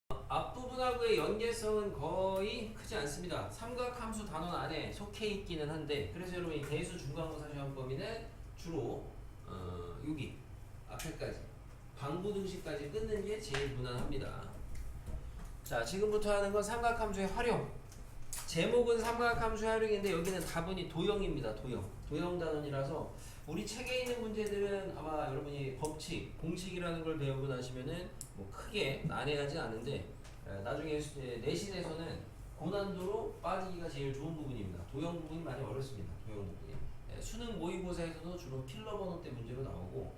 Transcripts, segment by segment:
앞부분하고의 연계성은 거의 크지 않습니다. 삼각함수 단원 안에 속해 있기는 한데, 그래서 여러분 이 대수 중간고사 시험 범위는 주로 여기 앞에까지 방부등식까지 끊는 게 제일 무난합니다. 자, 지금부터 하는 건 삼각함수의 활용. 제목은 삼각함수의 활용인데 여기는 다분히 도형입니다. 도형 단원이라서 우리 책에 있는 문제들은 아마 여러분이 법칙, 공식이라는 걸 배우고 나시면은 뭐 크게 난해하지 않은데, 나중에 내신에서는 고난도로 빠지기가 제일 좋은 부분입니다. 도형 부분이 많이 어렵습니다. 도형 부분이. 수능 모의고사에서도 주로 필러 번호 때 문제로 나오고,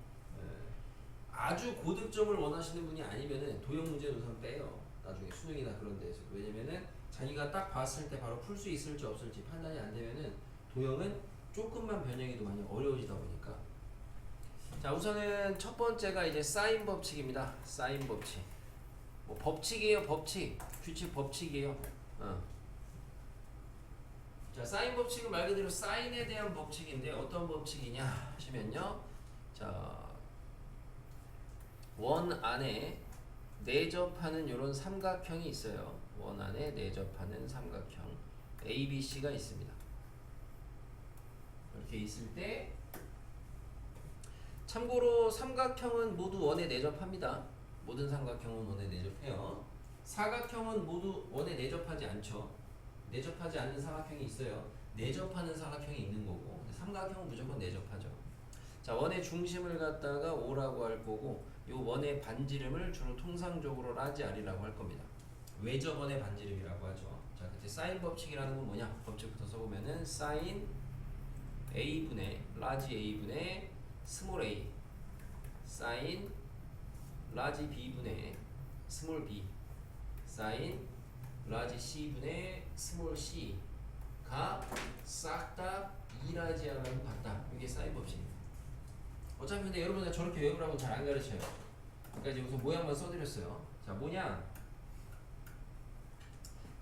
아주 고득점을 원하시는 분이 아니면은 도형 문제는 우선 빼요. 나중에 수능이나 그런 데에서. 왜냐면은 자기가 딱 봤을 때 바로 풀 수 있을지 없을지 판단이 안 되면은 도형은 조금만 변형해도 많이 어려워지다 보니까. 자, 우선은 첫 번째가 이제 사인 법칙입니다. 사인 법칙. 뭐 법칙이에요, 법칙. 규칙 법칙이에요. 자, 사인 법칙은 말 그대로 사인에 대한 법칙인데 어떤 법칙이냐 하시면요. 자, 원 안에 내접하는 이런 삼각형이 있어요. 원 안에 내접하는 삼각형 ABC가 있습니다. 이렇게 있을 때 참고로 삼각형은 모두 원에 내접합니다. 모든 삼각형은 원에 내접해요. 사각형은 모두 원에 내접하지 않죠. 내접하지 않는 삼각형이 있어요. 내접하는 삼각형이 있는 거고, 삼각형은 무조건 내접하죠. 자, 원의 중심을 갖다가 O라고 할 거고, 요 원의 반지름을 주로 통상적으로 라지 R이라고 할 겁니다. 외접원의 반지름이라고 하죠. 자, 그때 사인 법칙이라는 건 뭐냐? 법칙부터 써보면은 사인 A분의 라지 A분의 스몰 A, 사인 라지 B분의 스몰 B, 사인 라지 C분의 스몰 C가 싹 다 2라지 R하고 같다. 이게 사인 법칙입니다. 어차피 근데 여러분들 저렇게 외우라고 하면 잘 안 가르쳐요. 그러니까 이제 우선 모양만 써드렸어요. 자, 뭐냐?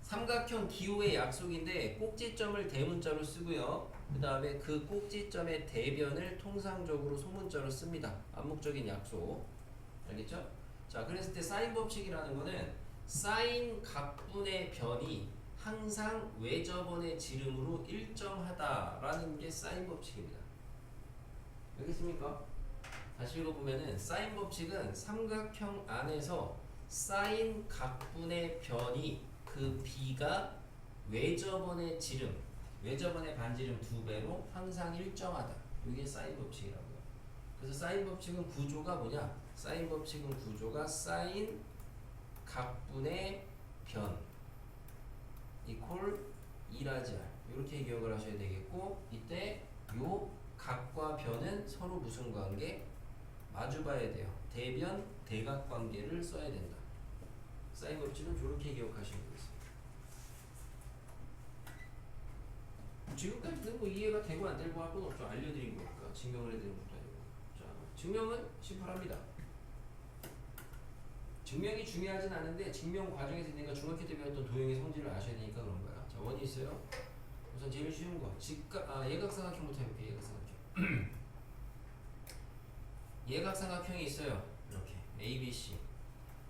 삼각형 기호의 약속인데 꼭지점을 대문자로 쓰고요. 그 다음에 그 꼭지점의 대변을 통상적으로 소문자로 씁니다. 암묵적인 약속. 알겠죠? 자, 그랬을 때 사인 법칙이라는 거는 사인 각분의 변이 항상 외접원의 지름으로 일정하다라는 게 사인 법칙입니다. 알겠습니까? 다시 읽어보면은 사인 법칙은 삼각형 안에서 사인 각분의 변이 그 B가 외접원의 지름, 외접원의 반지름 2배로 항상 일정하다. 이게 사인 법칙이라고요. 그래서 사인 법칙은 구조가 뭐냐? 사인 법칙은 구조가 사인 각분의 변 이퀄 2라지 R 이렇게 기억을 하셔야 되겠고, 이때 요 각과 변은 서로 무슨 관계? 마주봐야 돼요. 대변, 대각 관계를 써야 된다. 사인 법칙은 저렇게 기억하시면 되겠습니다. 지금까지는 뭐 이해가 되고 안 되고 할 건 없죠. 알려드린 거니까 증명을 해드린 것도 아니고. 자, 증명은 심플합니다. 증명이 중요하진 않은데 증명 과정에서 내가 중학교 때 배웠던 도형의 성질을 아셔야 되니까 그런 거야. 자, 원이 있어요. 우선 제일 쉬운 거 예각삼각형부터 해볼게요. 예각삼각형. 예각삼각형이 있어요. 이렇게 A, B, C.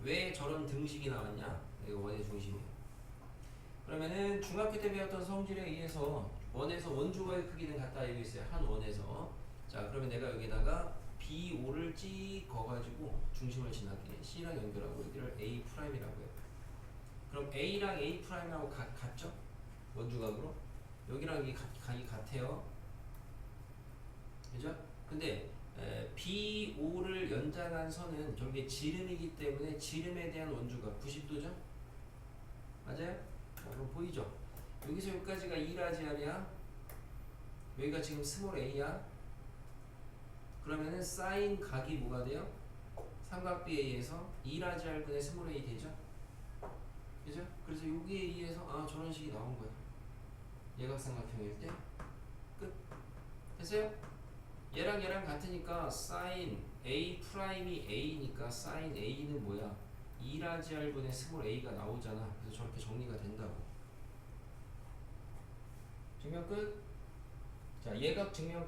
왜 저런 등식이 나왔냐? 이거 원의 중심이에요. 그러면은 중학교 때 배웠던 성질에 의해서 원에서 원주거의 크기는 같다 알고 있어요. 한 원에서. 자, 그러면 내가 여기다가 B5를 찍어가지고 중심을 지나게 C랑 연결하고 여기를 A'이라고 해요. 그럼 A랑 A'하고 같죠? 원주각으로. 여기랑 이게 각이 같아요. 그죠? 근데 B5를 연장한 선은 저게 지름이기 때문에 지름에 대한 원주각 90도죠? 맞아요? 자, 그럼 보이죠? 여기서 여기까지가 2라지 R이야. 여기가 지금 스몰 a야. 그러면은 사인 각이 뭐가 돼요? 삼각비에 의해서 2라지 R분의 스몰 a 되죠? 그죠? 그래서 여기에 의해서 저런 식이 나온 거야. 예각삼각형일 때 끝. 됐어요? 얘랑 얘랑 같으니까 사인 a 프라임이 a니까 사인 a는 뭐야? 2라지 R분의 스몰 a가 나오잖아. 그래서 저렇게 정리가 된다고. 증명 끝. 자, 예각 증명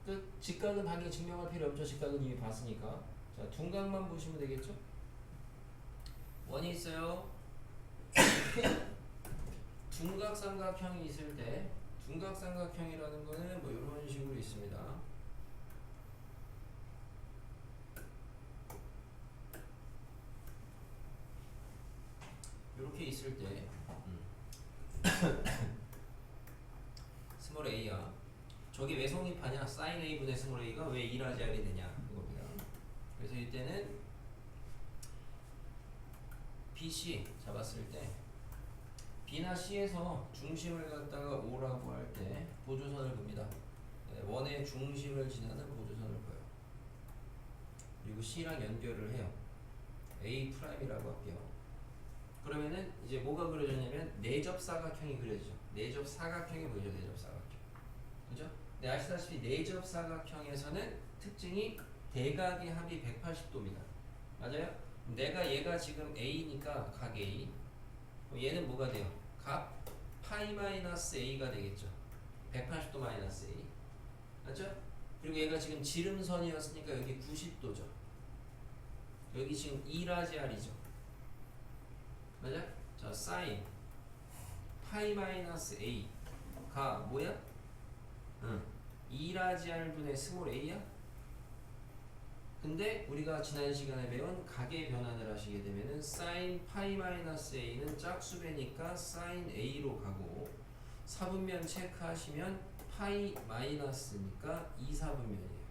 끝. 직각은 당연히 증명할 필요 없죠. 직각은 이미 봤으니까. 자, 둔각만 보시면 되겠죠? 원이 있어요. 둔각삼각형이 있을 때 둔각삼각형이라는 거는 뭐 이런 식으로 있습니다. 이렇게 있을 때 스몰 a야. 저게 왜 성립하냐? 사인 a분의 스몰 a가 왜 2라지알이 되냐 이겁니다. 그래서 이때는 BC 잡았을 때 B나 C에서 중심을 갖다가 O라고 할 때 보조선을 봅니다. 원의 중심을 지나는 보조선을 봐요. 그리고 C랑 연결을 해요. A'이라고 할게요. 그러면은 이제 뭐가 그려졌냐면 내접사각형이 그려지죠. 내접사각형이 보이죠. 내접사각형. 그죠? 네, 아시다시피 내접사각형에서는 특징이 대각의 합이 180도입니다. 맞아요? 내가 얘가 지금 A니까 각 A. 얘는 뭐가 돼요? 각 파이 마이너스 A가 되겠죠. 180도 마이너스 A. 맞죠? 그리고 얘가 지금 지름선이었으니까 여기 90도죠. 여기 지금 2라지알이죠. 맞아? 자, 사인 파이 마이너스 A가 뭐야? 2라지알 분의 스몰 A야? 근데 우리가 지난 시간에 배운 각의 변환을 하시게 되면은 사인 파이 마이너스 A는 짝수배니까 사인 A로 가고 4분면 체크하시면 파이 마이너스니까 2사분면이에요.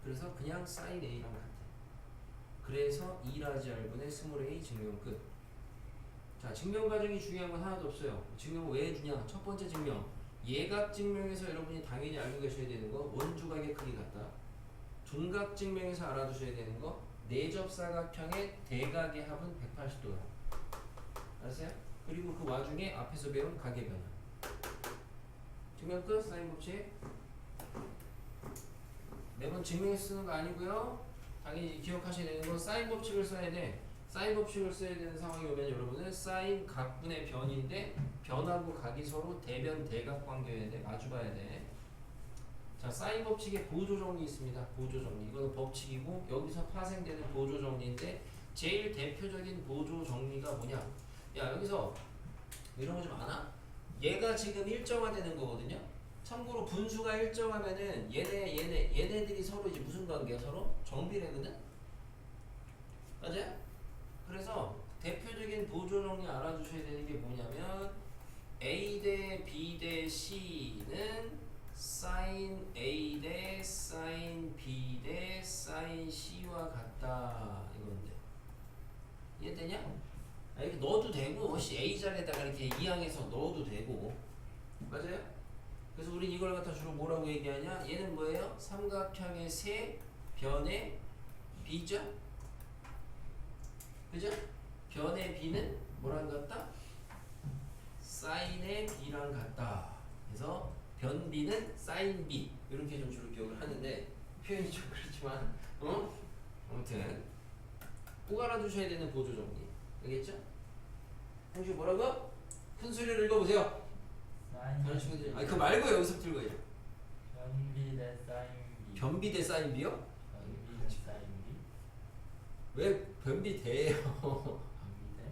그래서 그냥 사인 A랑 같아. 그래서 2라지알분의 스몰 A 증명 끝. 자, 증명 과정이 중요한 건 하나도 없어요. 증명 왜 주냐? 첫 번째 증명. 예각 증명에서 여러분이 당연히 알고 계셔야 되는 거 원주각의 크기 같다. 둔각 증명에서 알아두셔야 되는 거 내접사각형의 대각의 합은 180도다. 알았어요? 그리고 그 와중에 앞에서 배운 각의 변화. 증명 끝. 사인 법칙. 매번 증명해서 쓰는 거 아니고요. 당연히 기억하셔야 되는 건 사인 법칙을 써야 돼. 사인 법칙을 써야 되는 상황이 오면 여러분은 사인 각분의 변인데 변하고 각이 서로 대변 대각 관계여야 돼. 마주봐야 돼. 자, 사인 법칙에 보조정리 있습니다. 보조정리. 이거는 법칙이고 여기서 파생되는 보조정리인데 제일 대표적인 보조정리가 뭐냐? 야, 여기서 이런 거 좀 아나? 얘가 지금 일정화되는 거거든요. 참고로 분수가 일정하면은 얘네들이 서로 이제 무슨 관계야? 서로 정비례거든. 맞아요? 그래서 대표적인 보조정리 알아두셔야 되는 게 뭐냐면 A 대 B 대 C는 sin A 대 sin B 대 sin C와 같다 이건데 이해되냐? 이렇게 넣어도 되고 A 자리에다가 이렇게 이항해서 넣어도 되고 맞아요? 그래서 우린 이걸 갖다 주로 뭐라고 얘기하냐? 얘는 뭐예요? 삼각형의 세 변의 B죠? 그죠? 변의 B는 뭐랑 같다? 사인의 B랑 같다. 그래서 변 B는 사인 B 이렇게 좀 주로 기억을 하는데 표현이 좀 그렇지만 아무튼 꼭 알아두셔야 되는 보조 정리 알겠죠? 혹시 뭐라고? 큰 소리로 읽어보세요. 다른 친구들 아니 그거 말고 여기서부터 읽어야죠. 변비 대 사인 B. 변비 대 사인 B요? 변비 대 사인 B. 왜 변비 대예요? 변비 대.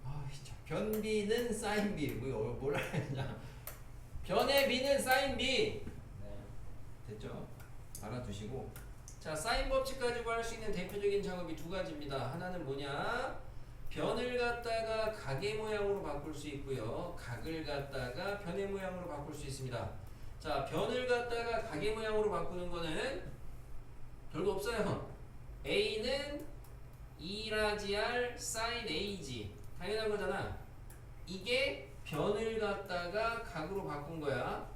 아 진짜 변비는 사인 B 뭐라 했냐? 변의 B는 사인 B 네. 됐죠? 알아두시고 자 사인 법칙 가지고 할 수 있는 대표적인 작업이 두 가지입니다. 하나는 뭐냐? 변을 갖다가 각의 모양으로 바꿀 수 있고요. 각을 갖다가 변의 모양으로 바꿀 수 있습니다. 자 변을 갖다가 각의 모양으로 바꾸는 거는 별거 없어요. A는 2라지알 sin A지 당연한 거잖아. 이게 변을 갖다가 각으로 바꾼 거야.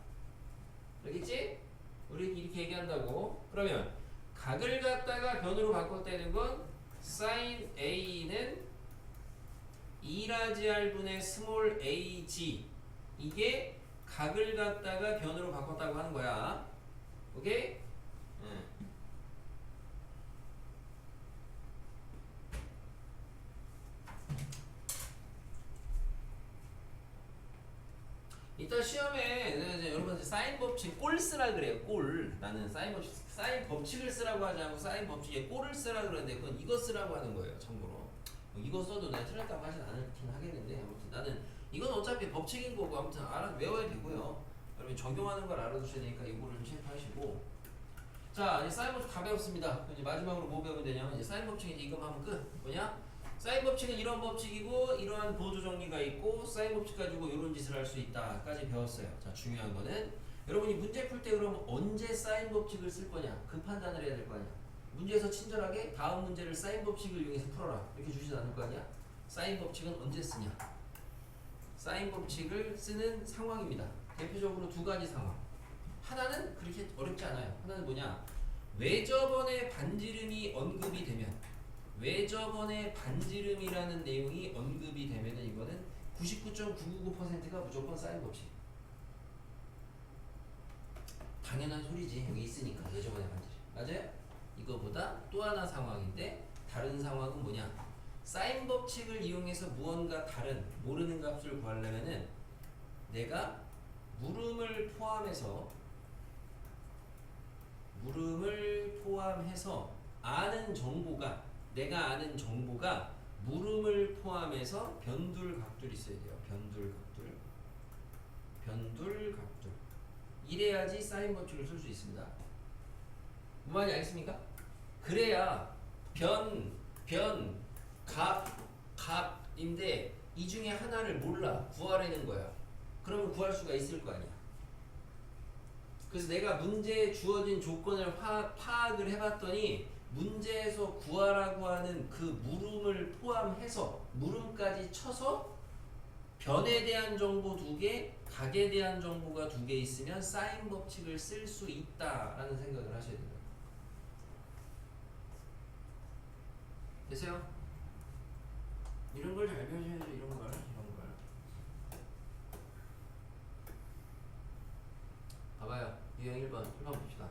알겠지? 우리 이렇게 얘기한다고. 그러면 각을 갖다가 변으로 바꿨다는 건 sin A는 2라지알 분의 스몰 AG 이게 각을 갖다가 변으로 바꿨다고 하는 거야. 오케이? 이따 시험에 여러분 사인 법칙 꼴 쓰라 그래요. 꼴. 나는 사인 법칙을 쓰라고 하지 않고 사인 법칙에 꼴을 쓰라 그러는데 그건 이거 쓰라고 하는 거예요. 참고로. 이거 써도 내가 틀렸다고 하진 않긴 하겠는데 아무튼 나는 이건 어차피 법칙인 거고 아무튼 외워야 되고요. 여러분 적용하는 걸 알아두셔야 되니까 이거를 좀 체크하시고. 자 이제 사인 법칙 다 배웠습니다. 이제 마지막으로 뭐 배우면 되냐면 이제 사인 법칙 이제 이거 하면 끝. 뭐냐? 사인 법칙은 이런 법칙이고 이러한 보조 정리가 있고 사인 법칙 가지고 이런 짓을 할 수 있다까지 배웠어요. 자 중요한 거는 여러분이 문제 풀 때 그럼 언제 사인 법칙을 쓸 거냐 그 판단을 해야 될 거 아니야. 문제에서 친절하게 다음 문제를 사인 법칙을 이용해서 풀어라 이렇게 주진 않을 거 아니야. 사인 법칙은 언제 쓰냐. 사인 법칙을 쓰는 상황입니다. 대표적으로 두 가지 상황. 하나는 그렇게 어렵지 않아요. 하나는 뭐냐? 외접원의 반지름이 언급이 되면 외접원의 반지름이라는 내용이 언급이 되면은 이거는 99.999%가 무조건 사인 법칙. 당연한 소리지. 여기 있으니까 외접원의 반지름. 맞아요? 이거보다 또 하나 상황인데 다른 상황은 뭐냐? 사인 법칙을 이용해서 무언가 다른 모르는 값을 구하려면은 내가 물음을 포함해서 아는 정보가 내가 아는 정보가 물음을 포함해서 변둘각둘이 있어야 돼요. 변둘각둘. 이래야지 사인 법칙을 쓸 수 있습니다. 무슨 말인지 알겠습니까? 그래야 갑인데 이 중에 하나를 몰라 구하라는 거야. 그러면 구할 수가 있을 거 아니야. 그래서 내가 문제에 주어진 조건을 파악을 해봤더니 문제에서 구하라고 하는 그 물음을 포함해서 물음까지 쳐서 변에 대한 정보 2개, 각에 대한 정보가 2개 있으면 사인 법칙을 쓸 수 있다라는 생각을 하셔야 돼요. 됐어요? 이런 걸 잘 배우셔야죠. 이런 걸. 봐봐요. 유형 1번 봅시다.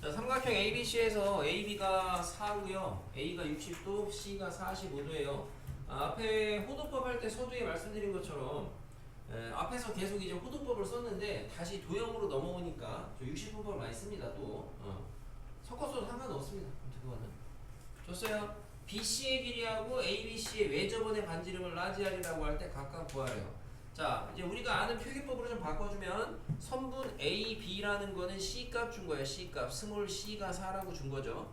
자, 삼각형 ABC에서 AB가 4고요. A가 60도, C가 45도예요. 앞에 호도법 할 때 서두에 말씀드린 것처럼 앞에서 계속 이제 호도법을 썼는데 다시 도형으로 넘어오니까 저 60분법을 많이 씁니다. 또 섞어서도 상관없습니다. 그거는 줬어요. BC의 길이하고 ABC의 외접원의 반지름을 라지 R이라고 할 때 각각 구하래요. 자, 이제 우리가 아는 표기법으로 좀 바꿔주면 선분 A, B라는 거는 C값 준 거예요. C값. 스몰 C가 4라고 준 거죠.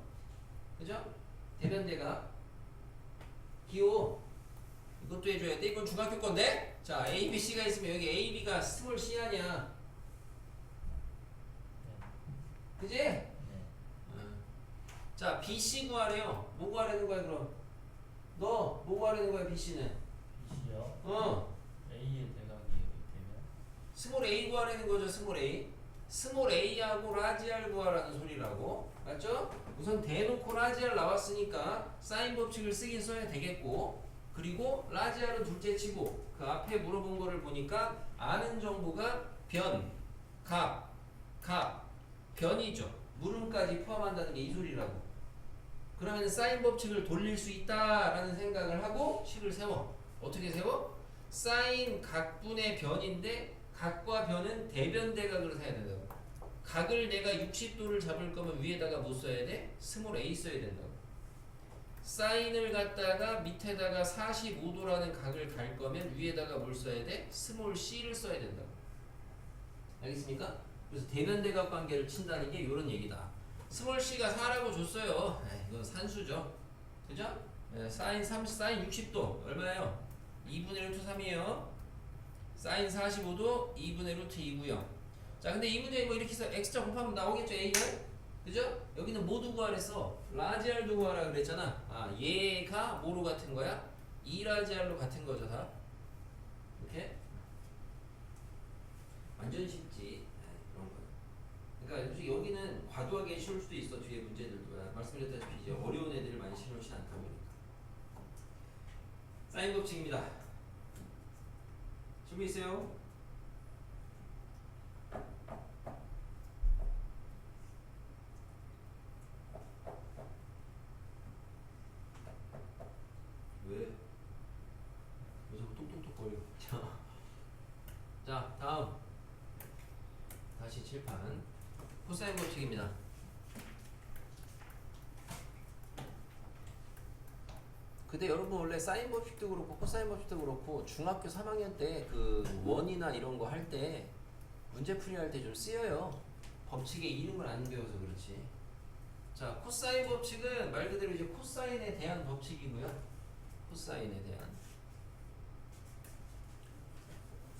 그죠? 대변대가 기호 이것도 해줘야 돼. 이건 중학교 건데? 자, A, B, C가 있으면 여기 A, B가 스몰 C 아니야. 그지? 네. 자, B, C 구하래요. 뭐 구하라는 거야 그럼? 너 뭐 구하라는 거야 B, C는? BC요? A의 대각이 되면 스몰 A 구하라는 거죠. 스몰 A. 스몰 A하고 라지 R 구하라는 소리라고. 맞죠? 우선 대놓고 라지 R 나왔으니까 사인 법칙을 쓰긴 써야 되겠고, 그리고 라지 R은 둘째 치고 그 앞에 물어본 거를 보니까 아는 정보가 변, 각, 변이죠. 물음까지 포함한다는 게 이 소리라고. 그러면 사인 법칙을 돌릴 수 있다라는 생각을 하고 식을 세워. 어떻게 세워? 사인 각분의 변인데 각과 변은 대변대각으로 사야 된다고. 각을 내가 60도를 잡을 거면 위에다가 뭐 써야 돼? 스몰 A 써야 된다고. 사인을 갖다가 밑에다가 45도라는 각을 갈 거면 위에다가 뭘 써야 돼? 스몰 C를 써야 된다고. 알겠습니까? 그래서 대변대각 관계를 친다는 게 이런 얘기다. 스몰 C가 4라고 줬어요. 이건 산수죠. 그죠? 사인 60도 얼마예요? 2분의 루트 3이에요. 사인 45도 2분의 루트 2고요. 자, 근데 이 문제 뭐 이렇게 해서 x자 곱하면 나오겠죠, a는? 그죠? 여기는 모두 구하랬어. 라지 R도 구하라 그랬잖아. 얘가 뭐로 같은 거야? 2라지 R로 같은 거죠, 다. 이렇게? 완전 쉽지. 그런 거. 그러니까 솔직히 여기는 과도하게 쉬울 수도 있어, 뒤에 문제들도. 말씀드렸다시피 이제 어려운 애들을 많이 실어놓지 않다 보니까. 사인 법칙입니다. 준비 있어요? 왜? 왜 자꾸 똑똑똑거려? 자, 다음. 다시 칠판. 코사인 법칙입니다. 근데 여러분 원래 사인 법칙도 그렇고 코사인 법칙도 그렇고 중학교 3학년 때 그 원이나 이런 거 할 때 문제 풀이할 때 좀 쓰여요. 법칙의 이름을 안 배워서 그렇지. 자, 코사인 법칙은 말 그대로 이제 코사인에 대한 법칙이고요. 코사인에 대한.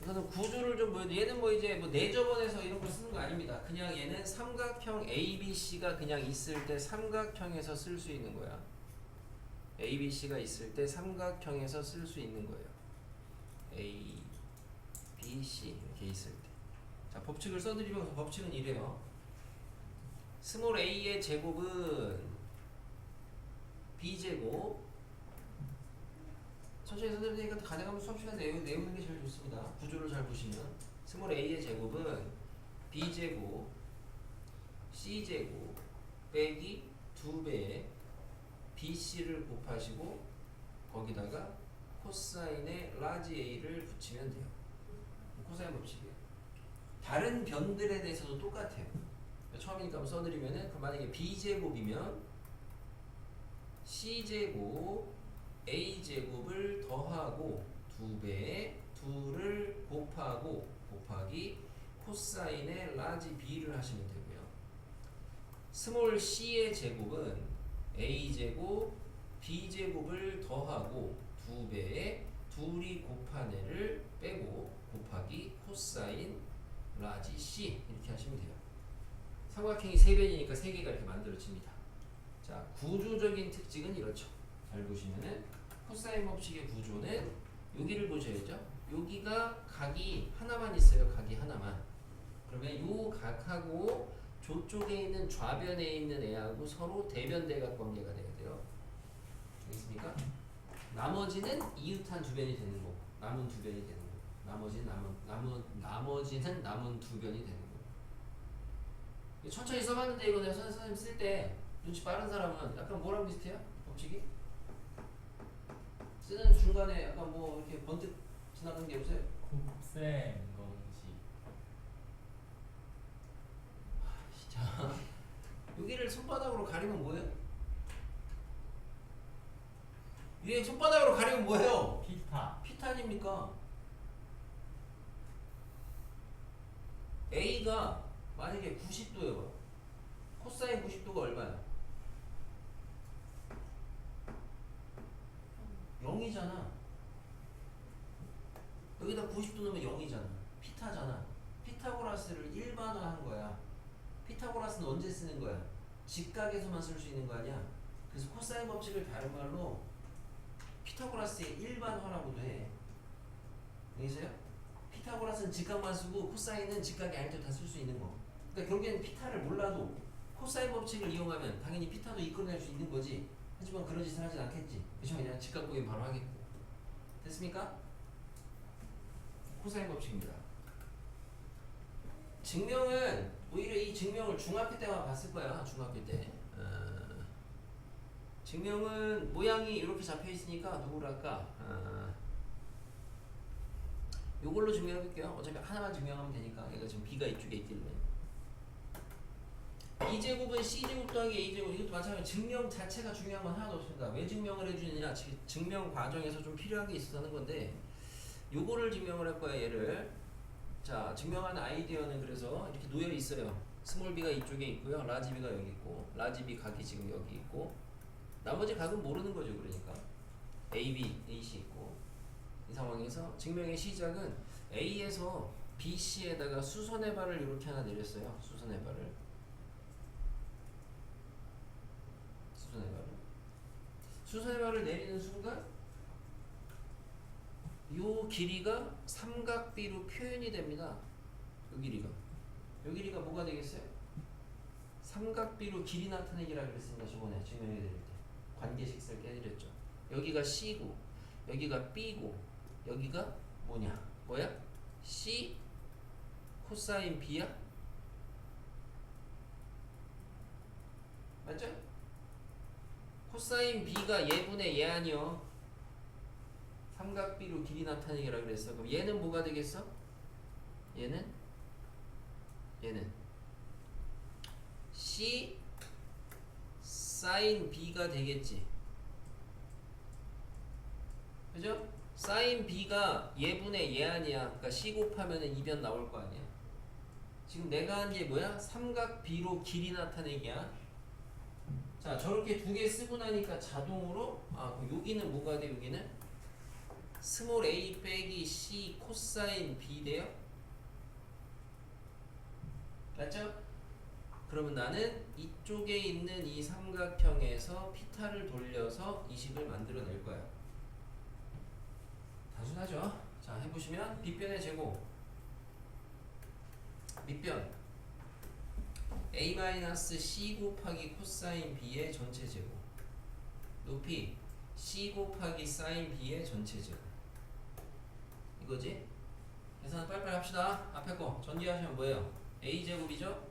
우선은 구조를 좀 보여도 얘는 뭐 이제 뭐 내저번에서 이런 거 쓰는 거 아닙니다. 그냥 얘는 삼각형 ABC가 그냥 있을 때 삼각형에서 쓸 수 있는 거야. ABC가 있을 때 삼각형에서 쓸 수 있는 거예요. A, B, C 이렇게 있을 때. 자, 법칙을 써드리면서 법칙은 이래요. 스몰 a의 제곱은 b제곱. 천천히 써드리니까 가능하면 수업 시간에 외우는 게 제일 좋습니다. 구조를 잘 보시면 스몰 a의 제곱은 b제곱 c제곱 빼기 2배의 bc를 곱하시고 거기다가 코사인의 라지 a를 붙이면 돼요. 코사인 법칙이에요. 다른 변들에 대해서도 똑같아요. 처음이니까 한번 써드리면은 만약에 b제곱이면 c제곱 a제곱을 더하고 2배에 2를 곱하기 코사인의 라지 b를 하시면 되고요. 스몰 c의 제곱은 a제곱 b제곱을 더하고 2배에 2이 곱한 애를 빼고 곱하기 코사인 라지 c 이렇게 하시면 돼요. 삼각형이 3변이니까 3개가 이렇게 만들어집니다. 자, 구조적인 특징은 이렇죠. 잘 보시면은 코사인 법칙의 구조는 여기를 보셔야죠. 여기가 각이 하나만 있어요. 각이 하나만. 그러면 요 각하고 저쪽에 있는 좌변에 있는 애하고 서로 대변대각 관계가 돼야 돼요. 알겠습니까? 나머지는 이웃한 두 변이 되는 거고 남은 두 변이 되는 거고 나머지는 남은 두 변이 되는 거고. 천천히 써봤는데 이거 내가 선생님 쓸 때 눈치 빠른 사람은 약간 뭐랑 비슷해요? 법칙이? 쓰는 중간에 약간 뭐 이렇게 번뜩 지나가는 게 없어요? 곱셈 공식. 진짜 여기를 손바닥으로 가리면 뭐예요? 위에 손바닥으로 가리면 뭐예요? 피타. 피탄입니까? A가 만약에 90도예요. 코사인 90도가 얼마야? 0이잖아. 여기다 90도 넣으면 0이잖아. 피타잖아. 피타고라스를 일반화한 거야. 피타고라스는 언제 쓰는 거야? 직각에서만 쓸 수 있는 거 아니야? 그래서 코사인 법칙을 다른 말로 피타고라스의 일반화라고도 해. 알겠어요? 피타고라스는 직각만 쓰고 코사인은 직각이 아닐 때 다 쓸 수 있는 거. 그러니까 결국에는 피타를 몰라도 코사인 법칙을 이용하면 당연히 피타도 이끌어낼 수 있는 거지. 하지만 그런 짓을 하진 않겠지. 그렇죠? 그냥 직각 구인 바로 하겠고. 됐습니까? 코사인 법칙입니다. 증명은 오히려 이 증명을 중학교 때만 봤을 거야. 중학교 때. 증명은 모양이 이렇게 잡혀 있으니까 누구랄까? 요걸로 증명해 볼게요. 어차피 하나만 증명하면 되니까. 얘가 지금 b가 이쪽에 있길래. b제곱은 c제곱 더하기 a제곱. 이것도 마찬가지로 증명 자체가 중요한 건 하나도 없습니다. 왜 증명을 해주느냐? 증명 과정에서 좀 필요한 게 있어서 하는 건데 요거를 증명을 할 거야. 얘를. 자, 증명하는 아이디어는 그래서 이렇게 놓여 있어요. 스몰 b가 이쪽에 있고요. 라지 b가 여기 있고 라지 b 각이 지금 여기 있고 나머지 각은 모르는 거죠. 그러니까 a, b, a, c 있고 이 상황에서 증명의 시작은 a에서 b, c에다가 수선의 발을 이렇게 하나 내렸어요. 수선의 발을 내리는 순간 요 길이가 삼각비로 표현이 됩니다. 요 길이가 뭐가 되겠어요? 삼각비로 길이 나타내기라 그랬습니다. 저번에 증명해 드릴 때 관계식을 깨드렸죠. 여기가 C고 여기가 B고 여기가 뭐야? C 코사인 B야? 맞죠? 코사인 B가 얘분의 얘 아니요. 삼각비로 길이 나타내기라 그랬어. 그럼 얘는 뭐가 되겠어? 얘는 C 사인 B가 되겠지. 그죠? 사인 B가 예분의 예 아니야. 그러니까 C 곱하면은 이변 나올 거 아니야. 지금 내가 한 게 뭐야? 삼각 B로 길이 나타내기야. 자, 저렇게 두 개 쓰고 나니까 자동으로 그럼 여기는 뭐가 돼? 여기는 스몰 a 빼기 c 코사인 b 돼요? 맞죠? 그러면 나는 이쪽에 있는 이 삼각형에서 피타를 돌려서 이 식을 만들어낼 거야. 단순하죠? 자, 해보시면 빗변의 제곱 밑변 a-c 곱하기 코사인 b의 전체 제곱 높이 c 곱하기 사인 b의 전체 제곱 이거지? 계산 빨리빨리 합시다. 앞에 거 전개하시면 뭐예요? a제곱이죠?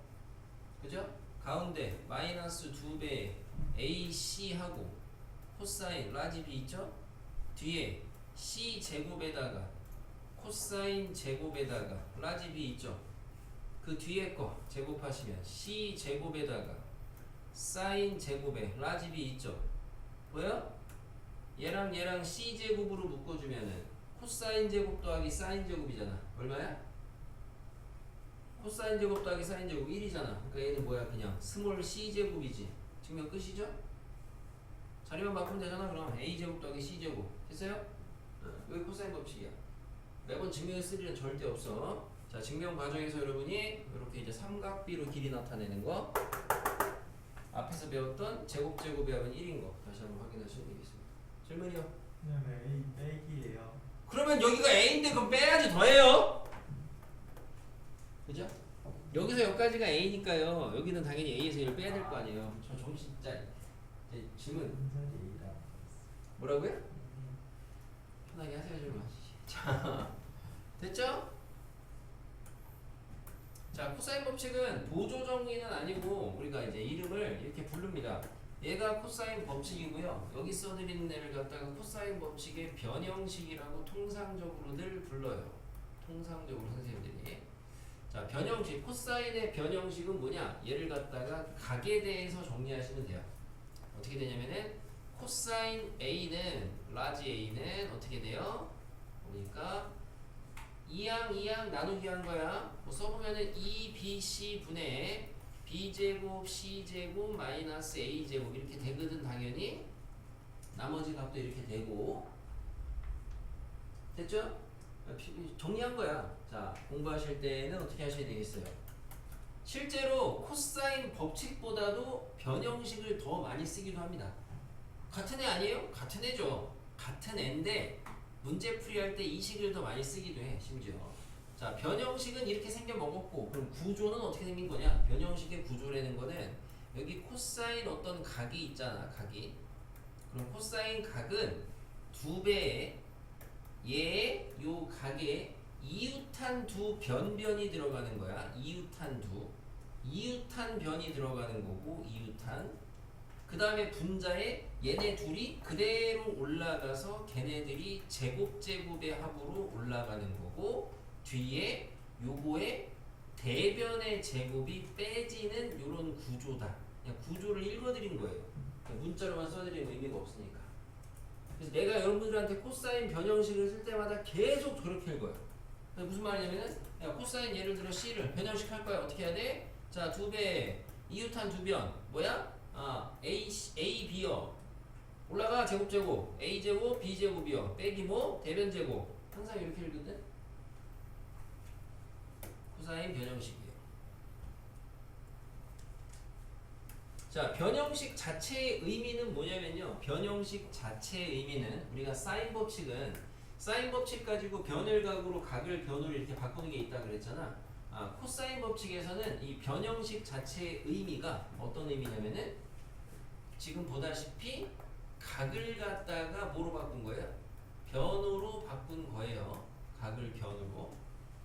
그죠? 가운데 마이너스 2배 ac하고 코사인 라지 b 있죠? 뒤에 c제곱에다가 코사인 제곱에다가 라지 b 있죠? 그 뒤에 거 제곱하시면 c제곱에다가 사인 제곱에 라지 b 있죠? 보여? 얘랑 얘랑 c제곱으로 묶어주면은 코사인 제곱 더하기 사인 제곱이잖아. 얼마야? 코사인 제곱 더하기 사인 제곱 1이잖아. 그러니까 얘는 뭐야? 그냥 스몰 c제곱이지. 증명 끝이죠? 자리만 바꾸면 되잖아. 그럼 a제곱 더하기 c제곱 됐어요? 여기 코사인 법칙이야. 매번 증명에 쓸 일은 절대 없어. 자, 증명 과정에서 여러분이 이렇게 이제 삼각비로 길이 나타내는 거 앞에서 배웠던 제곱제곱이 하면 1인 거 다시 한번 확인하시면 되겠습니다. 질문이요? 그냥 A 빼기예요. 그러면 여기가 A인데 그럼 빼야지 더해요. 그죠? 여기서 여기까지가 A니까요. 여기는 당연히 A에서 1을 빼야 될 거 아니에요. 저 정신 진짜 이제 질문 분설이 A라. 뭐라고요? 편하게 하세요 질문. 자, 됐죠? 자, 코사인 법칙은 보조 정의는 아니고 우리가 이제 이름을 이렇게 부릅니다. 얘가 코사인 법칙이고요. 여기 써드리는 애를 갖다가 코사인 법칙의 변형식이라고 통상적으로들 불러요. 통상적으로 선생님들이. 자, 변형식, 코사인의 변형식은 뭐냐? 얘를 갖다가 각에 대해서 정리하시면 돼요. 어떻게 되냐면은 코사인 A는 라지 A는 어떻게 돼요? 보니까 2항 나누기 한 거야. 뭐 써보면은 2bc 분의 b제곱 c제곱 마이너스 a제곱 이렇게 되거든. 당연히 나머지 값도 이렇게 되고 됐죠? 정리한 거야. 자, 공부하실 때는 어떻게 하셔야 되겠어요? 실제로 코사인 법칙보다도 변형식을 더 많이 쓰기도 합니다. 같은 애 아니에요? 같은 애죠. 같은 애인데 문제 풀이할 때 이 식을 더 많이 쓰기도 해. 심지어. 자, 변형식은 이렇게 생겨 먹었고 그럼 구조는 어떻게 생긴 거냐? 변형식의 구조라는 거는 여기 코사인 어떤 각이 있잖아. 각이. 그럼 코사인 각은 2배에 얘의 요 각에 이웃한 두 변변이 들어가는 거야. 이웃한 변이 들어가는 거고 이웃한. 그 다음에 분자에 얘네 둘이 그대로 올라가서 걔네들이 제곱제곱의 합으로 올라가는 거고 뒤에 요거에 대변의 제곱이 빼지는 요런 구조다. 그냥 구조를 읽어드린 거예요. 문자로만 써드리면 의미가 없으니까. 그래서 내가 여러분들한테 코사인 변형식을 쓸 때마다 계속 저렇게 읽어요. 무슨 말이냐면은 야, 코사인 예를 들어 C를 변형식 할 거야. 어떻게 해야 돼? 자, 2배 이웃한 두 변 뭐야? A, B요. 올라가 제곱제곱 A제곱 B제곱이요. 빼기 뭐? 대변제곱. 항상 이렇게 읽거든. 코사인 변형식이에요. 자, 변형식 자체의 의미는 뭐냐면요. 변형식 자체의 의미는 우리가 사인 법칙은 사인 법칙 가지고 변을 각으로 각을 변으로 이렇게 바꾸는 게 있다 그랬잖아. 코사인 법칙에서는 이 변형식 자체의 의미가 어떤 의미냐면은 지금 보다시피 각을 갖다가 뭐로 바꾼 거예요? 변으로 바꾼 거예요. 각을 변으로.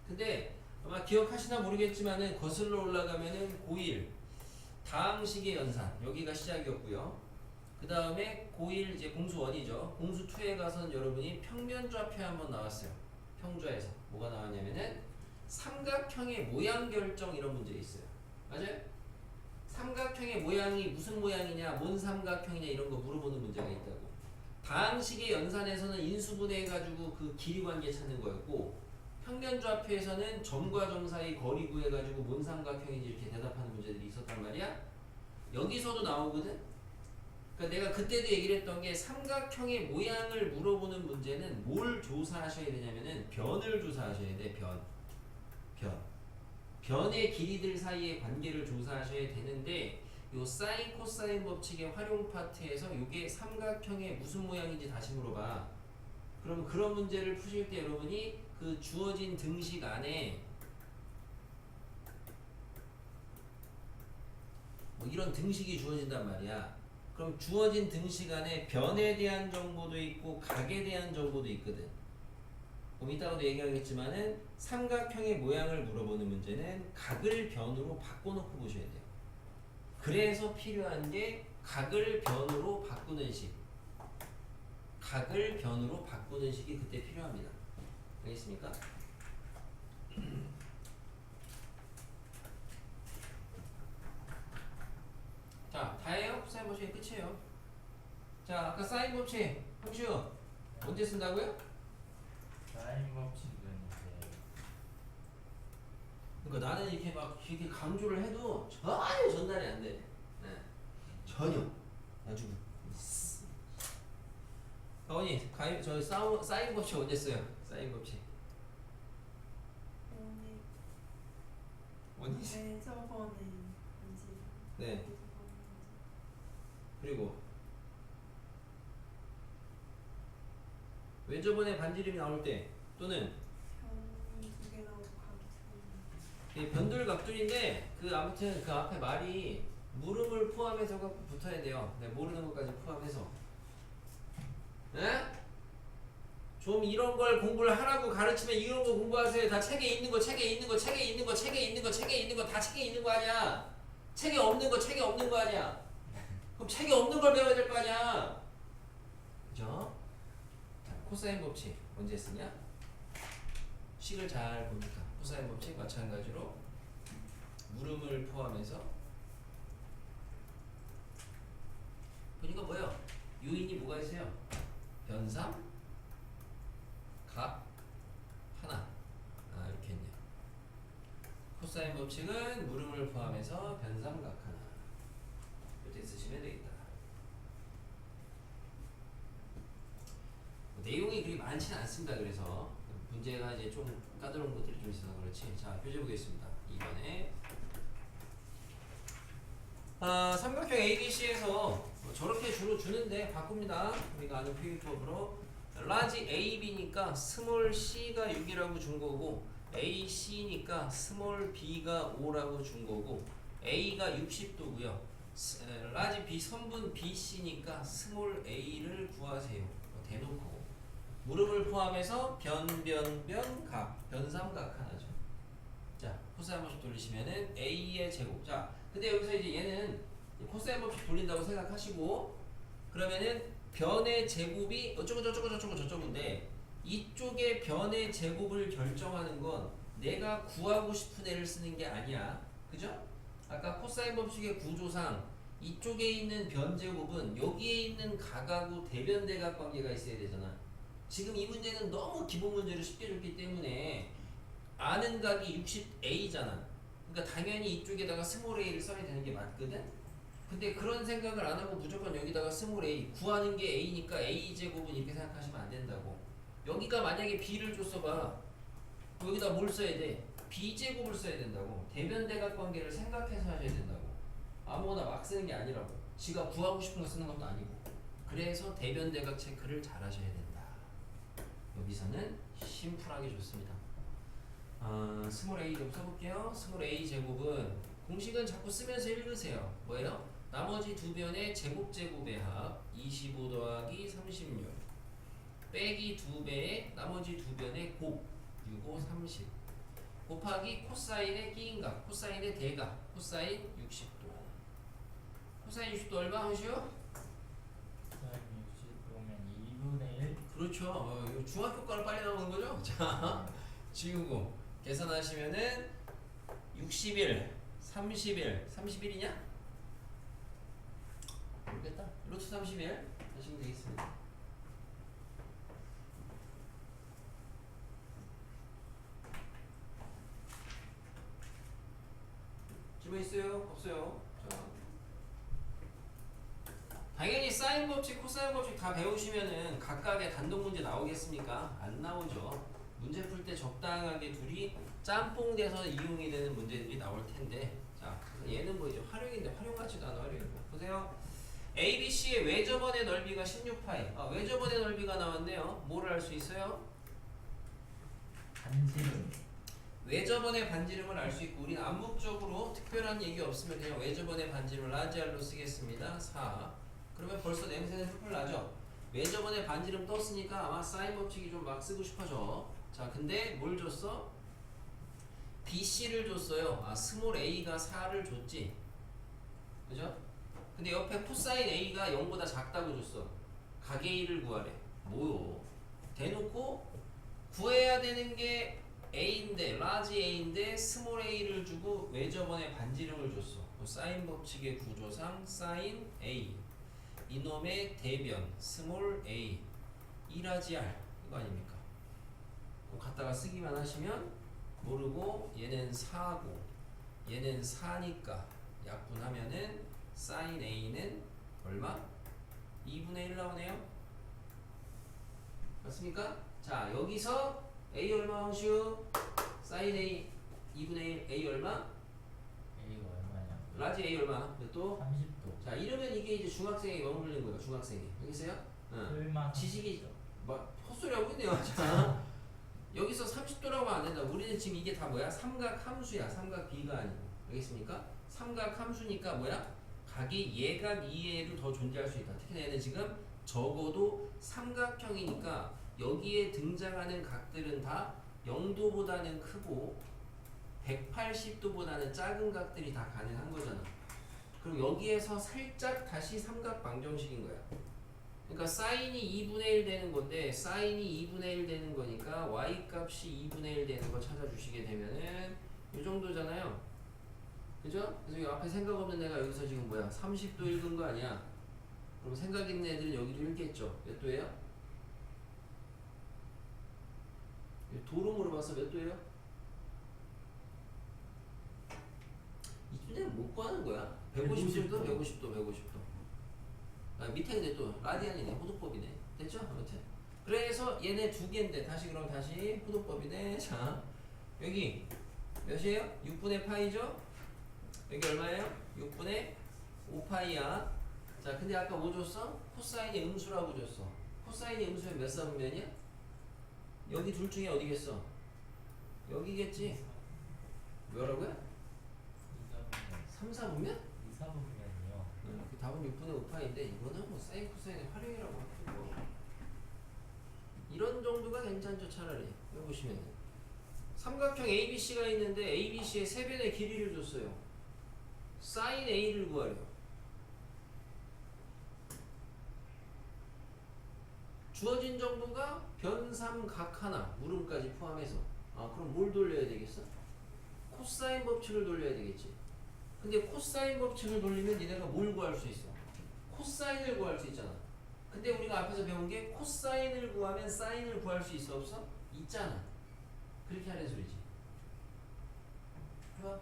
근데 아마 기억하시나 모르겠지만은 거슬러 올라가면은 고1 다항식의 연산 여기가 시작이었고요. 그 다음에 고1 이제 공수 1이죠. 공수 2에 가서는 여러분이 평면좌표 한번 나왔어요. 평좌에서 뭐가 나왔냐면은 삼각형의 모양 결정 이런 문제 있어요. 맞아요? 삼각형의 모양이 무슨 모양이냐, 뭔 삼각형이냐 이런 거 물어보는 문제가 있다고. 다항식의 연산에서는 인수분해해가지고 그 길이 관계 찾는 거였고 평면좌표에서는 점과 점 사이 거리 구해가지고 뭔 삼각형인지 이렇게 대답하는 문제들이 있었단 말이야. 여기서도 나오거든. 그러니까 내가 그때도 얘기를 했던 게 삼각형의 모양을 물어보는 문제는 뭘 조사하셔야 되냐면은 변을 조사하셔야 돼. 변의 길이들 사이의 관계를 조사하셔야 되는데 요 사인 코사인 법칙의 활용 파트에서 요게 삼각형의 무슨 모양인지 다시 물어봐. 그러면 그런 문제를 푸실 때 여러분이 그 주어진 등식 안에 뭐 이런 등식이 주어진단 말이야. 그럼 주어진 등식 안에 변에 대한 정보도 있고 각에 대한 정보도 있거든. 그럼 이따가도 얘기하겠지만은 삼각형의 모양을 물어보는 문제는 각을 변으로 바꿔놓고 보셔야 돼요. 그래서 필요한 게 각을 변으로 바꾸는 식. 각을 변으로 바꾸는 식이 그때 필요합니다. 알겠습니까? 자, 다예요? 사인 법칙 끝이에요. 자, 아까 사인 법칙 형슈 언제 쓴다고요? 사인 법칙은 이제 그러니까 나는 이렇게 막 이렇게 강조를 해도 전혀 전달이 안 돼. 네. 전혀. 아주. 어머니, 저 사인 법칙 언제 써요? 사인 법칙. 언제? 네, 저번에 이제 네. 그리고 왜 저번에 반지름이 나올 때 또는 변이 두 개 나오고 각이 두 개. 이 변들 각들인데 그 아무튼 그 앞에 말이 물음을 포함해서 갖고 붙어야 돼요. 네, 모르는 것까지 포함해서. 네? 좀 이런 걸 공부를 하라고 가르치면 이런 거 공부하세요. 다 책에 있는 거, 책에 있는 거, 책에 있는 거, 책에 있는 거, 책에 있는 거 다 책에 있는 거 아니야. 책에 없는 거, 책에 없는 거 아니야. 그럼 책에 없는 걸 배워야 될 거 아니야. 그죠? 자, 코사인 법칙 언제 쓰냐? 식을 잘 보니까 코사인 법칙 마찬가지로 물음을 포함해서 보니까 뭐예요? 요인이 뭐가 있어요? 변삼, 각, 하나. 아, 이렇게 했네. 코사인 법칙은 물음을 포함해서 변삼, 각, 하나. 이렇게 쓰시면 되겠다. 내용이 그리 많지는 않습니다. 그래서 문제가 이제 좀 까다로운 것들이 좀 있어서 그렇지. 자, 표제 보겠습니다. 이번에 삼각형 ABC에서 저렇게 주로 주는데 바꿉니다. 우리가 아는 표기법으로 라지 AB니까 스몰 C가 6이라고 준 거고 AC니까 스몰 B가 5라고 준 거고 A가 60도고요. 라지 B 선분 BC니까 스몰 A를 구하세요. 대놓고 물음을 포함해서 각, 변삼각 하나죠. 자, 코사인 법칙 돌리시면은 A의 제곱. 자, 근데 여기서 이제 얘는 코사인 법칙 돌린다고 생각하시고 그러면은 변의 제곱이 어쩌고 저쩌고 저쩌고 저쩌고인데 이쪽에 변의 제곱을 결정하는 건 내가 구하고 싶은 애를 쓰는 게 아니야. 그죠? 아까 코사인 법칙의 구조상 이쪽에 있는 변 제곱은 여기에 있는 각하고 대변대각 관계가 있어야 되잖아. 지금 이 문제는 너무 기본 문제를 쉽게 줬기 때문에 아는 각이 60a잖아. 그러니까 당연히 이쪽에다가 스몰 a를 써야 되는 게 맞거든. 근데 그런 생각을 안 하고 무조건 여기다가 스몰 a 구하는 게 a니까 a 제곱은 이렇게 생각하시면 안 된다고. 여기가 만약에 b를 줬어 봐. 여기다 뭘 써야 돼? b 제곱을 써야 된다고. 대변대각 관계를 생각해서 하셔야 된다고. 아무거나 막 쓰는 게 아니라고. 지가 구하고 싶은 거 쓰는 것도 아니고. 그래서 대변대각 체크를 잘 하셔야 된다. 여기서는 심플하게 좋습니다. 스몰 a 좀 써볼게요. 스몰 a 제곱은 공식은 자꾸 쓰면서 읽으세요. 뭐예요? 나머지 두 변의 제곱의 합 25 더하기 36 빼기 두 배의 나머지 두 변의 곱 65, 30 곱하기 코사인의 끼인 각, 코사인의 대각, 코사인 60도. 코사인 60도 얼마 하시오? 사인 60도면 2분의 1. 그렇죠. 이거 중학교과로 빨리 나오는 거죠? 자, 지우고 계산하시면은 60일, 30일, 31이냐? 모르겠다. 루트 30일 하시면 되겠습니다. 있어요? 없어요? 자, 당연히 사인 법칙, 코사인 법칙 다 배우시면은 각각의 단독 문제 나오겠습니까? 안 나오죠. 문제 풀 때 적당하게 둘이 짬뽕돼서 이용이 되는 문제들이 나올 텐데, 자, 그래서 얘는 뭐 이제 활용인데 활용 같지도 않아. 활용이 뭐. 보세요. ABC의 외접원의 넓이가 16파이. 외접원의 넓이가 나왔네요. 뭐를 알 수 있어요? 반지름. 외접원의 반지름을 알 수 있고, 우리는 암묵적으로 특별한 얘기 없으면 그냥 외접원의 반지름을 라지 R로 쓰겠습니다. 4. 그러면 벌써 냄새는 풀풀 나죠? 외접원의 반지름 떴으니까 아마 사인 법칙이 좀 막 쓰고 싶어져. 자, 근데 뭘 줬어? BC를 줬어요. 스몰 a가 4를 줬지. 그죠? 근데 옆에 코사인 a가 0보다 작다고 줬어. 각 a를 구하래. 뭐요? 대놓고 구해야 되는 게 a인데, 라지 a인데 스몰 a를 주고 외접원의 반지름을 줬어. 사인 법칙의 구조상 사인 a, 이놈의 대변 스몰 a, 2라지 r 이거 아닙니까? 갖다가 쓰기만 하시면 모르고 얘는 4고 얘는 4니까 약분하면은 사인 a는 얼마? 2분의 1 나오네요. 맞습니까? 자, 여기서 a 얼마 황슈? 사인 a 2분의 1 a 얼마? A가 얼마냐? 라지 a 얼마? 몇 도? 30도. 자, 이러면 이게 이제 중학생에 머무르는 거예요. 중학생이. 알겠어요? 응. 설마 지식이 막 헛소리 하고 있네요. 자, 여기서 30도라고 하면 안 된다. 우리는 지금 이게 다 뭐야? 삼각 함수야. 삼각 B가 아니고. 알겠습니까? 삼각 함수니까 뭐야? 각이 예각 이해로 더 존재할 수 있다. 특히 얘는 지금 적어도 삼각형이니까 여기에 등장하는 각들은 다 0도보다는 크고 180도보다는 작은 각들이 다 가능한 거잖아. 그럼 여기에서 살짝 다시 삼각 방정식인 거야. 그러니까 사인이 2분의 1 되는 건데 사인이 2분의 1 되는 거니까 y 값이 2분의 1 되는 거 찾아주시게 되면은 이 정도잖아요. 그죠? 그래서 이 앞에 생각 없는 애가 여기서 지금 뭐야? 30도 읽은 거 아니야? 그럼 생각 있는 애들은 여기도 읽겠죠? 몇 도예요? 도로 물어봐서 몇 도예요? 이쯤 되면 못 구하는 거야. 150도, 150도, 150도. 밑에 근데 또 라디안이네. 호도법이네. 됐죠? 아무튼. 그래서 얘네 두 개인데 다시 호도법이네. 자, 여기 몇이에요? 6분의 파이죠? 여기 얼마예요? 6분의 5파이야. 자, 근데 아까 뭐 줬어? 코사인이 음수라고 줬어. 코사인이 음수면 몇 사분면이야? 여기 둘 중에 어디겠어? 여기겠지? 뭐라고요? 3, 4분면? 2사분면이요. 그 답은 6분의 5파인데 이거는 뭐 사인 코사인의 활용이라고 하고 이런 정도가 괜찮죠. 차라리 여기 보시면 삼각형 ABC가 있는데 ABC의 세변의 길이를 줬어요. 사인 A를 구하래요. 주어진 정보가 변삼각 하나 물음까지 포함해서 그럼 뭘 돌려야 되겠어? 코사인 법칙을 돌려야 되겠지. 근데 코사인 법칙을 돌리면 니네가 뭘 구할 수 있어? 코사인을 구할 수 있잖아. 근데 우리가 앞에서 배운 게 코사인을 구하면 사인을 구할 수 있어 없어? 있잖아. 그렇게 하는 소리지. 해봐.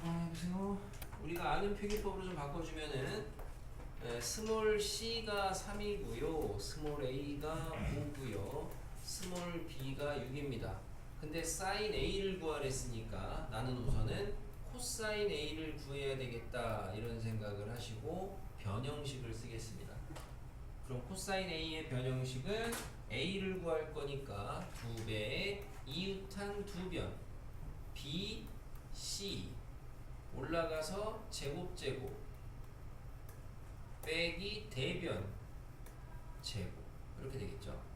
해보세요. 우리가 아는 표기법으로 좀 바꿔주면은 스몰 c가 3이고요. 스몰 a가 5고요. 스몰 b가 6입니다. 근데 사인 a를 구하랬으니까 나는 우선은 코사인 a를 구해야 되겠다 이런 생각을 하시고 변형식을 쓰겠습니다. 그럼 코사인 a의 변형식은 a를 구할 거니까 2배의 이웃한 2변 b, c 올라가서 제곱 빼기 대변 제곱 이렇게 되겠죠.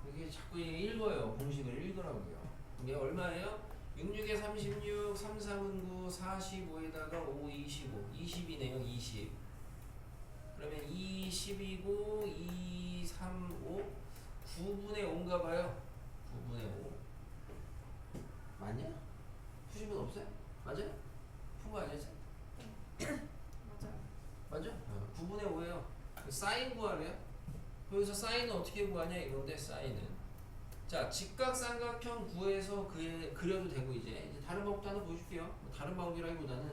이게 자꾸 읽어요. 공식을 읽으라고요. 이게 얼마예요? 66에 36, 3, 4분 9, 45에다가 5, 25. 20이네요. 20. 그러면 20이고 2, 3, 5. 9분의 5인가 봐요. 9분의 5. 맞냐? 푸신 분 없어요? 맞아요? 푼 거 아니었어요? 맞아요. 맞아? 9분의 5예요. 사인 구하래요. 여기서 사인은 어떻게 구하냐 이건데 사인은 자, 직각삼각형 구해서 그려도 되고 이제 다른 방법도 하나 보여줄게요. 뭐 다른 방법이라기보다는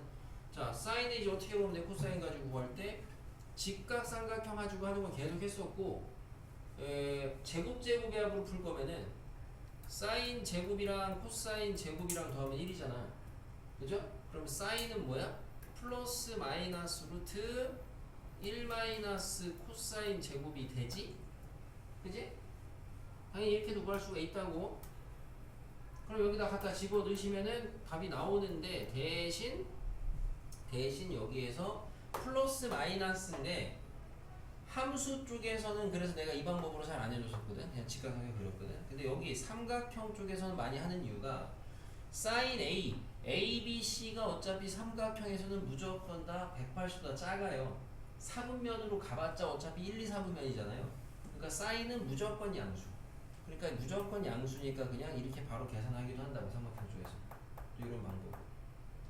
자, 사인을 이제 어떻게 보면 내 코사인 가지고 구할 때 직각삼각형 가지고 하는 건 계속 했었고 제곱제곱합으로 풀 거면은 사인 제곱이랑 코사인 제곱이랑 더하면 1이잖아. 그죠? 그럼 사인은 뭐야? 플러스 마이너스 루트 1 마이너스 코사인 제곱이 되지? 그지? 당연히 이렇게도 구할 수가 있다고. 그럼 여기다 갖다 집어 넣으시면은 답이 나오는데 대신 여기에서 플러스 마이너스인데 함수 쪽에서는 그래서 내가 이 방법으로 잘 안 해줬었거든. 그냥 직각하게 그렸거든. 근데 여기 삼각형 쪽에서는 많이 하는 이유가 sin A, A, B, C가 어차피 삼각형에서는 무조건 다 180도가 작아요. 4분면으로 가봤자 어차피 1, 2, 4분면이잖아요. 그러니까 sin은 무조건 양수. 그러니까 무조건 양수니까 그냥 이렇게 바로 계산하기도 한다고 삼각형 쪽에서. 또 이런 방법.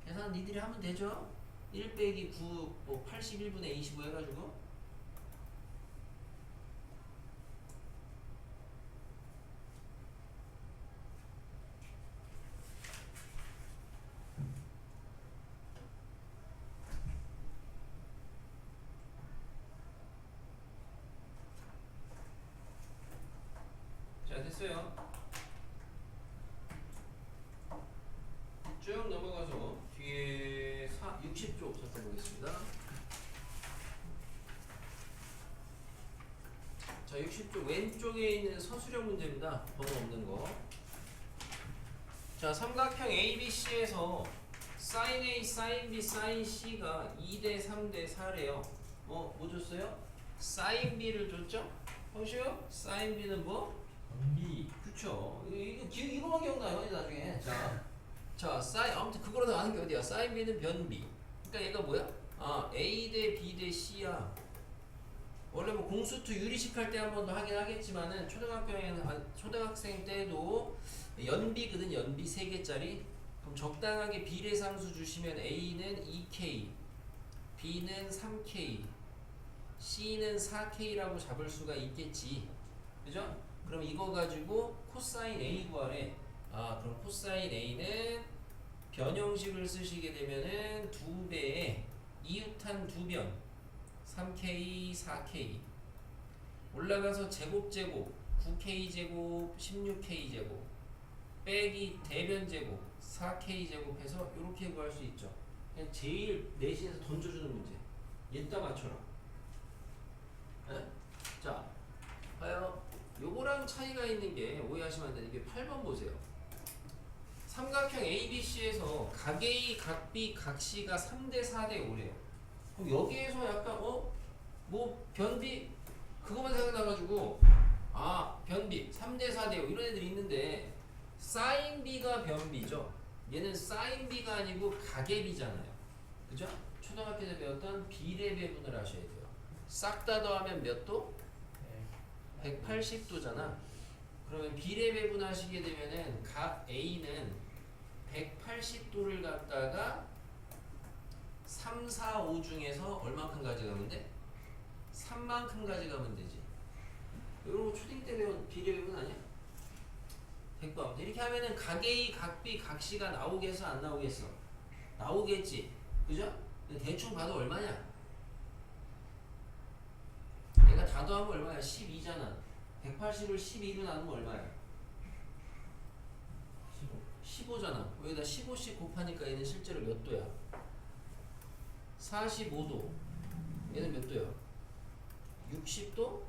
계산 니들이 하면 되죠? 1 빼기 9, 뭐 81분의 25 해가지고. 자, 됐어요. 쭉 넘어가서 뒤에 60쪽 찾아보겠습니다. 자, 60쪽 왼쪽에 있는 서술형 문제입니다. 번호 없는 거. 자, 삼각형 ABC에서 sin A, sin B, sin C가 2대 3대 4래요. 뭐 줬어요? sin B를 줬죠? 보시오. sin B는 뭐? 변비. 그쵸. 이거만 기억나요, 나중에. 자, sin, 아무튼 그거라도 아는 게 어디야? sin B는 변비. 그러니까 얘가 뭐야? 아, A 대 B 대 C야. 원래 뭐 공수투 유리식 할 때 한 번 더 하긴 하겠지만은 초등학생 때도 연비거든. 연비 3개짜리. 그럼 적당하게 비례상수 주시면 A는 2K, B는 3K, C는 4K라고 잡을 수가 있겠지. 그죠? 그럼 이거 가지고 코사인 A 구하래. 아, 그럼 코사인 A는 변형식을 쓰시게 되면은 2배에 이웃한 2변 3K, 4K 올라가서 제곱 9K제곱, 16K제곱 빼기 대변제곱 4K제곱 해서 이렇게 구할 수 있죠. 그냥 제일 내신에서 던져주는 문제. 얘다 맞춰라. 네? 자, 봐요. 요거랑 차이가 있는 게 오해하시면 안 되는 게 8번 보세요. 삼각형 ABC에서 각 A, 각 B, 각 C가 3대 4대 5래요. 그럼 여기에서 약간 뭐 변비 그것만 생각나가지고 변비 3대 4대 5 이런 애들이 있는데 sin B가 변비죠. 얘는 sin B가 아니고 가계비잖아요. 그죠? 초등학교 때 배웠던 비례 배분을 하셔야 돼요. 싹 다 더하면 몇 도? 180도잖아. 그러면 비례 배분하시게 되면은 각 A는 180도를 갖다가 3, 4, 5 중에서 얼만큼 가져가면 돼? 3만큼 가져가면 되지. 이런 거 초딩 때 배운 비례 배분 아니야? 100번. 이렇게 하면은 각 A, 각 B, 각 C가 나오겠어? 안 나오겠어? 나오겠지. 그죠? 대충 봐도 얼마냐? 내가 다 더하면 얼마야? 12잖아. 180을 12로 나누면 얼마야? 15잖아. 여기다 15씩 곱하니까 얘는 실제로 몇 도야? 45도. 얘는 몇 도야? 60도?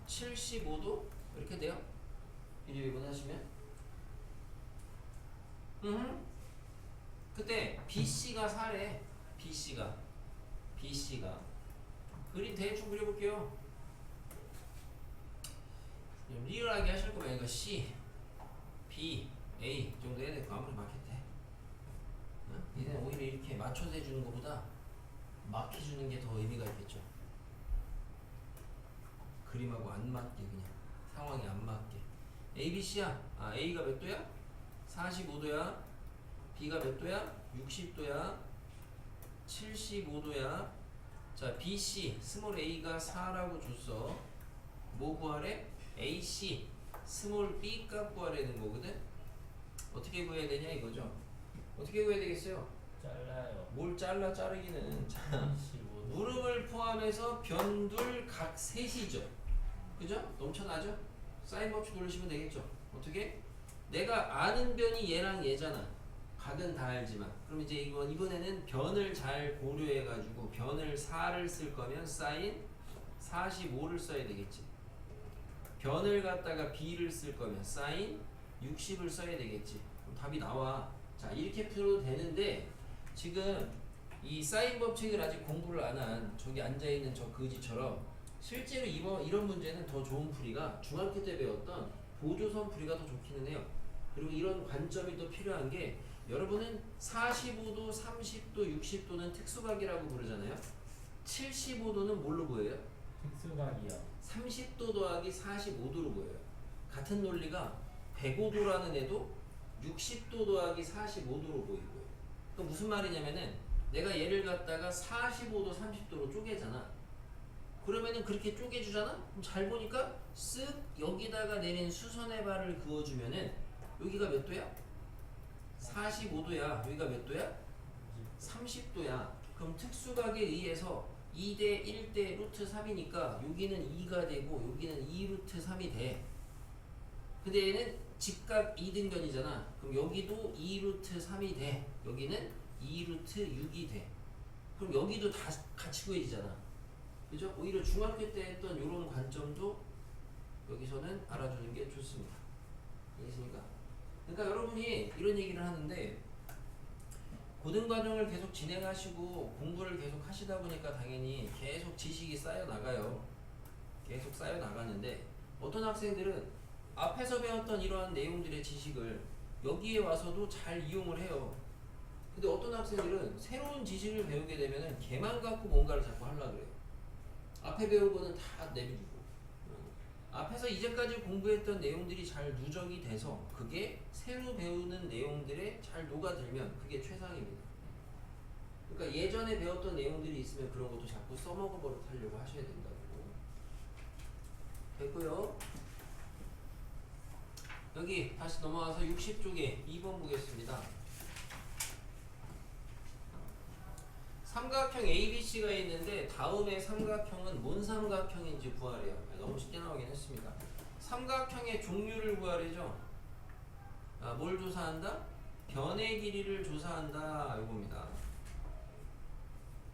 75도? 이렇게 돼요? 비례배분 하시면? 그때 BC가 4래. BC가 그림 대충 그려볼게요. 리얼하게 하실 거면 이거 C, B, A 정도 해야 되고 아무리 막혔대. 얘는 오히려 이렇게 맞춰서 해주는 것보다 막 해주는 게 더 의미가 있겠죠. 그림하고 안 맞게 그냥 상황이 안 맞게. A, B, C야. A가 몇 도야? 45도야. B가 몇 도야? 60도야. 75도야. 자, BC 스몰 a가 4라고 줬어. 뭐 구하래? AC 스몰 b 값 구하라는 거거든. 어떻게 구해야 되냐 이거죠. 어떻게 구해야 되겠어요? 잘라요. 뭘 잘라 자르기는. 자, 25도. 무릎을 포함해서 변둘 각 셋이죠. 그죠? 넘쳐나죠? 사인 법칙 돌리시면 되겠죠. 어떻게? 내가 아는 변이 얘랑 얘잖아. 각은 다 알지만. 그럼 이제 이번에는 변을 잘 고려해가지고 변을 4를 쓸 거면 사인 45를 써야 되겠지. 변을 갖다가 b를 쓸 거면 사인 60을 써야 되겠지. 그럼 답이 나와. 자, 이렇게 풀어도 되는데 지금 이 사인 법칙을 아직 공부를 안 한 저기 앉아있는 저 거지처럼 실제로 이런 문제는 더 좋은 풀이가 중학교 때 배웠던 보조선 풀이가 더 좋기는 해요. 그리고 이런 관점이 또 필요한 게 여러분은 45도, 30도, 60도는 특수각이라고 부르잖아요. 75도는 뭘로 보여요? 특수각이요. 30도 더하기 45도로 보여요. 같은 논리가 105도라는 애도 60도 더하기 45도로 보이고요. 그럼 무슨 말이냐면은 내가 얘를 갖다가 45도, 30도로 쪼개잖아. 그러면은 그렇게 쪼개주잖아? 그럼 잘 보니까 쓱 여기다가 내린 수선의 발을 그어주면은 여기가 몇 도야? 45도야. 여기가 몇 도야? 30도야. 그럼 특수각에 의해서 2대 1대 루트 3이니까 여기는 2가 되고 여기는 2 루트 3이 돼. 근데 얘는 직각 2등변이잖아. 그럼 여기도 2 루트 3이 돼. 여기는 2 루트 6이 돼. 그럼 여기도 다 같이 구해지잖아. 그죠? 오히려 중학교 때 했던 이런 관점도 여기서는 알아주는 게 좋습니다. 이해했습니까? 그러니까 여러분이 이런 얘기를 하는데 고등과정을 계속 진행하시고 공부를 계속 하시다 보니까 당연히 계속 지식이 쌓여 나가요. 계속 쌓여 나가는데 어떤 학생들은 앞에서 배웠던 이러한 내용들의 지식을 여기에 와서도 잘 이용을 해요. 근데 어떤 학생들은 새로운 지식을 배우게 되면은 걔만 갖고 뭔가를 자꾸 하려고 그래요. 앞에 배운 거는 다 내비두고 앞에서 이제까지 공부했던 내용들이 잘 누적이 돼서 그게 새로 배우는 내용들에 잘 녹아들면 그게 최상입니다. 그러니까 예전에 배웠던 내용들이 있으면 그런 것도 자꾸 써먹어 버릇하려고 하셔야 된다고. 됐고요. 여기 다시 넘어와서 60쪽에 2번 보겠습니다. 삼각형 ABC가 있는데 다음의 삼각형은 뭔 삼각형인지 구하래요. 너무 쉽게 나오긴 했습니다. 삼각형의 종류를 구하래죠. 뭘 조사한다? 변의 길이를 조사한다 이겁니다.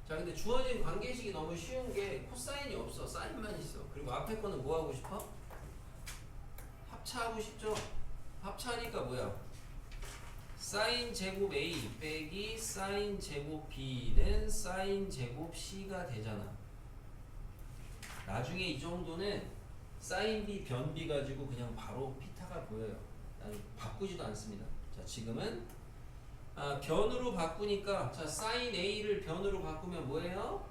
자, 근데 주어진 관계식이 너무 쉬운 게 코사인이 없어. 사인만 있어. 그리고 앞에 거는 뭐 하고 싶어? 합차하고 싶죠? 합차하니까 뭐야? 사인 제곱 A 빼기 사인 제곱 B는 사인 제곱 C가 되잖아. 나중에 이 정도는 사인 B 변 B 가지고 그냥 바로 피타가 보여요. 바꾸지도 않습니다. 자, 지금은 변으로 바꾸니까 자 사인 A를 변으로 바꾸면 뭐예요?